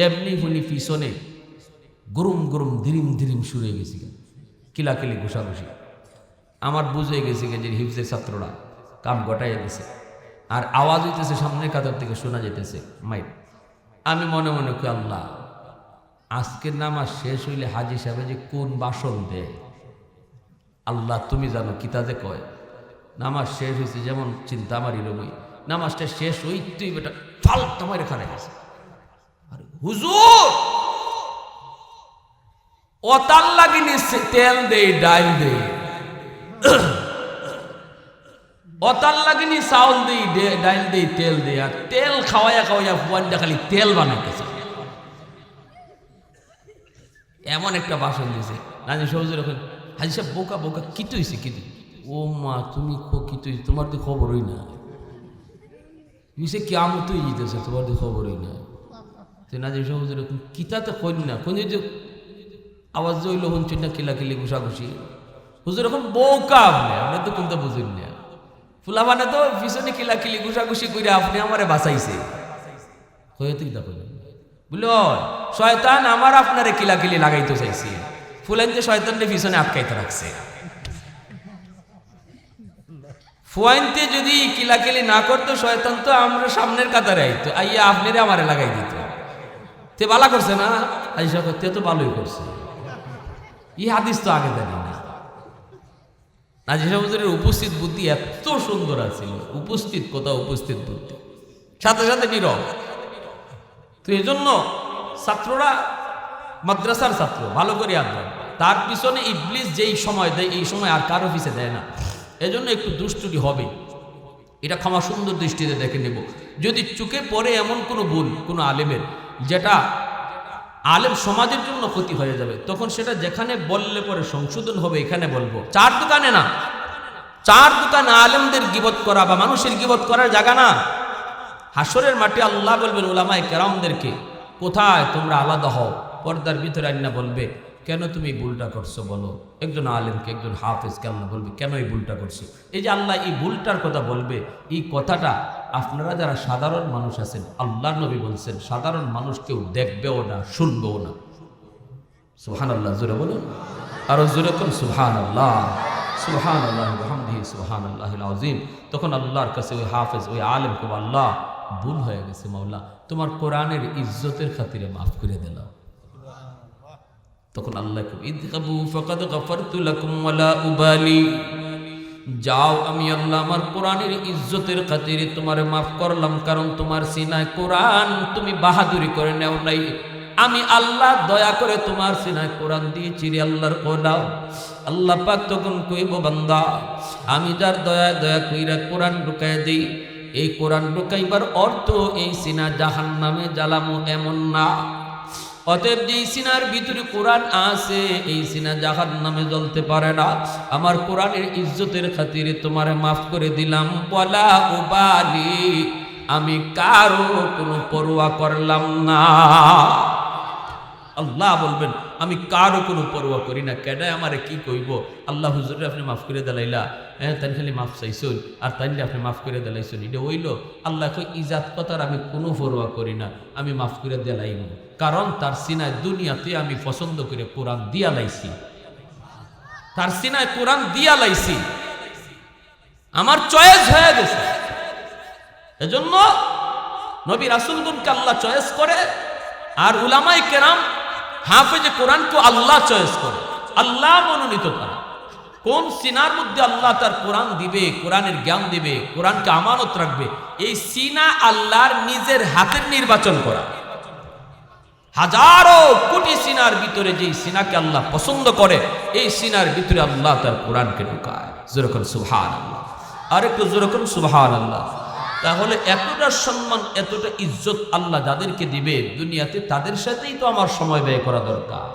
A: এমনি হুনি পিছনে গরুম গরুম ধিরিম ধিরিম শুরু হয়ে গেছি, কিলাকিলি ঘুষাঘুষি। আমার বুঝে গেছি যে হিফজের ছাত্ররা কাম গটাইয়া গেছে, আর আওয়াজ হইতেছে সামনের কাতার থেকে শোনা যেতেছে মাইক। আমি মনে মনে করি আল্লাহ, আজকের নামাজ শেষ হইলে হাজি সাহেব যে কোন বাসন দেয় আল্লাহ তুমি জানো, কিতা যে কয়। নামাজ শেষ হয়েছে যেমন চিন্তা আমার এরকমই। নামাজটা শেষ হইতেই বেটা ফালতা মাইরে খারাই গেছে। আরে হুজুর অতাল লাগিনি, তেল দেই ডাইল দেই, অতাল লাগিনি চাউল দেই ডাইল দেই তেল দেই, আর তেল খাওয়াইয়া খাওয়াইয়া ফুয়ানটা খালি তেল বানাইতেছে। এমন একটা বাসন দিয়েছে নাজিম সাহুজুর। এখন হাজি সাহেব বোকা বোকা, কিতু হয়েছে কিতু। ও মা তুমি কিতু, তোমার তো খবরই না, সে কেমতই জিতেছে, তোমার তো খবরই না। তো নাজিম সাহুজুর এখন কিতা তো কই না, কোন যে আওয়াজ হইল শুনছেন না, কিলাকিলি ঘুষাঘুষি। হুজুর এখন বউকা, আপনি তো কোনটা বুঝেন না। ফুলা মানে তো পিছনে কিলাকিলি ঘুষাঘুষি করে আপনি আমারে বাঁচাইছে, হয়তো কিতা কইলেন বুঝল। শয়তান আমার আপনারে কিলাকিলি লাগাইতে চাইছে, ফুলাইতে শয়তানরে পিছনে আটকাইতে রাখছে। ফুয়াইনতে যদি কিলাকিলি না করতো শয়তান তো আমরা সামনের কাতারে আইতো, আইয়া আপনারে আমারে লাগাই দিত। তে ভালো করছে না আইসা করতে, তো ভালোই করছে। এই হাদিস তো আগে জানি না। নাজিম সাহুজুরের উপস্থিত বুদ্ধি এত সুন্দর আছিল, উপস্থিত কোথাও উপস্থিত বুদ্ধি, সাথে সাথে নীরব। তো এই জন্য ছাত্ররা মাদ্রাসার ছাত্র ভালো করে আনবেন, তার পিছনে ইবলিস যেই সময় দেয় এই সময় আর কারো পিছে দেয় না। এজন্য একটু দুষ্টুটি হবে, এটা ক্ষমা সুন্দর দৃষ্টিতে দেখে নেব। যদি চোখে পড়ে এমন কোনো ভুল কোনো আলেমের, যেটা আলেম সমাজের জন্য ক্ষতি হয়ে যাবে, তখন সেটা যেখানে বললে পরে সংশোধন হবে এখানে বলবো। চার দোকানে না, চার দোকানে আলেমদের গিবত করা বা মানুষের গিবত করার জায়গা না। হাসরের মাঠে আল্লাহ বলবেন উলামায়ে কেরামদেরকে, কোথায় তোমরা আলাদা হও। পর্দার ভিতরে আইনা বলবে কেন তুমি এই ভুলটা করছো বলো। একজন আলেমকে, একজন হাফেজকে আল্লাহ বলবে কেন এই ভুলটা করছো। এই যে আল্লাহ এই ভুলটার কথা বলবে, এই কথাটা আপনারা যারা সাধারণ মানুষ আছেন, আল্লাহ নবী বলছেন সাধারণ মানুষ কেউ দেখবেও না, শুনবেও না। সুবহানাল্লাহ, জোরে বলুন, আরো জোরে কোন সুবহানাল্লাহ, সুবহানাল্লাহ বিহামদিহি সুবহানাল্লাহিল আযীম। তখন আল্লাহর কাছে ওই হাফেজ, ওই আলেমকে, আল্লাহ ভুল হয়ে গেছে মাওলা, তোমার কোরআনের ইজ্জতের খাতিরে মাফ করে দিলাম। তখন আল্লাহ ইযহাবু ফাকাদ গাফারতু লাকুম ওয়ালা উবালি, যাও আমি আল্লাহ আমার কোরআনের ইজ্জতের খাতিরে তোমারে মাফ করলাম, কারণ তোমার সিনায় কোরআন তুমি বাহাদুরি করে নেও নাই। আমি আল্লাহ দয়া করে তোমার সিনায় কোরআন দিয়েছি রে আল্লাহর কোরআন। আল্লাহ পাক তখন কইব, বান্দা আমি যার দয়া দয়া কইরা কোরআন ঢুকায় দিই, এই কোরআন ঢুকাইবার অর্থ এই সিনা জাহান্নামে জ্বালামো এমন না। অতএব যেই সিনার ভিতরে কোরআন আছে, এই সিনা জাহান্নামে জ্বলতে পারে না। আমার কোরআনের ইজ্জতের খাতিরে তোমারে মাফ করে দিলাম। ওয়ালা উবালি, আমি কারো কোনো পরোয়া করলাম না। আল্লাহ বলবেন আমি কারো কোনো পরোয়া করি না, কেডায় আমারে কি কইব। আল্লাহ হুজুর আপনি মাফ করে দিলাইলা, হ্যাঁ তাই খালি মাফ চাইছুন আর তাইলে আপনি মাফ করে দিলাইছুন, এটা হইল। আল্লাহ কই ইজাত কথার আমি কোনো পরোয়া করি না, আমি মাফ করে দিলাইব, কারণ তার সিনায় দুনিয়াতে আমি পছন্দ করে কোরআন দিয়া লাইছি, তার সিনায় কোরআন দিয়া লাইছি, আমার চয়েস হয়ে গেছে। এজন্য নবী রাসূলগণকে আল্লাহ চয়েস করে, আর উলামায়ে কেরাম হাফেজে কোরআনকে আল্লাহ চয়েস করে, আল্লাহ মনোনীত করা। কোন সিনার মধ্যে আল্লাহ তার কোরআন দিবে, কোরআনের জ্ঞান দিবে, কোরআনকে আমানত রাখবে, এই সিনা আল্লাহর নিজের হাতের নির্বাচন করা। হাজারো কোটি সিনার ভিতরে যেই সিনাকে আল্লাহ পছন্দ করে, এই সিনার ভিতরে আল্লাহ তার কোরআনকে ঢুকায়। জোরে করে সুবহানাল্লাহ, আর একটু জোরে করে সুবহানাল্লাহ। তাহলে এতটা সম্মান, এতটা ইজ্জত আল্লাহ যাদেরকে দিবে দুনিয়াতে, তাদের সাথেই তো আমার সময় ব্যয় করা দরকার,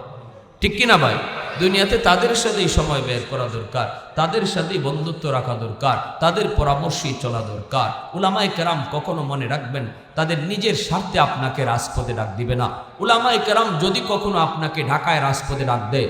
A: ঠিক কিনা ভাই? দুনিয়াতে তাদের সাথেই সময় ব্যয় করা দরকার, তাদের সাথেই বন্ধুত্ব রাখা দরকার, তাদের পরামর্শেই চলা দরকার। উলামায়ে কেরাম কখনো মনে রাখবেন তাদের নিজের স্বার্থে আপনাকে রাজপথে ডাক দিবে না। উলামায়ে কেরাম যদি কখনো আপনাকে ঢাকায় রাজপথে ডাক দেয়,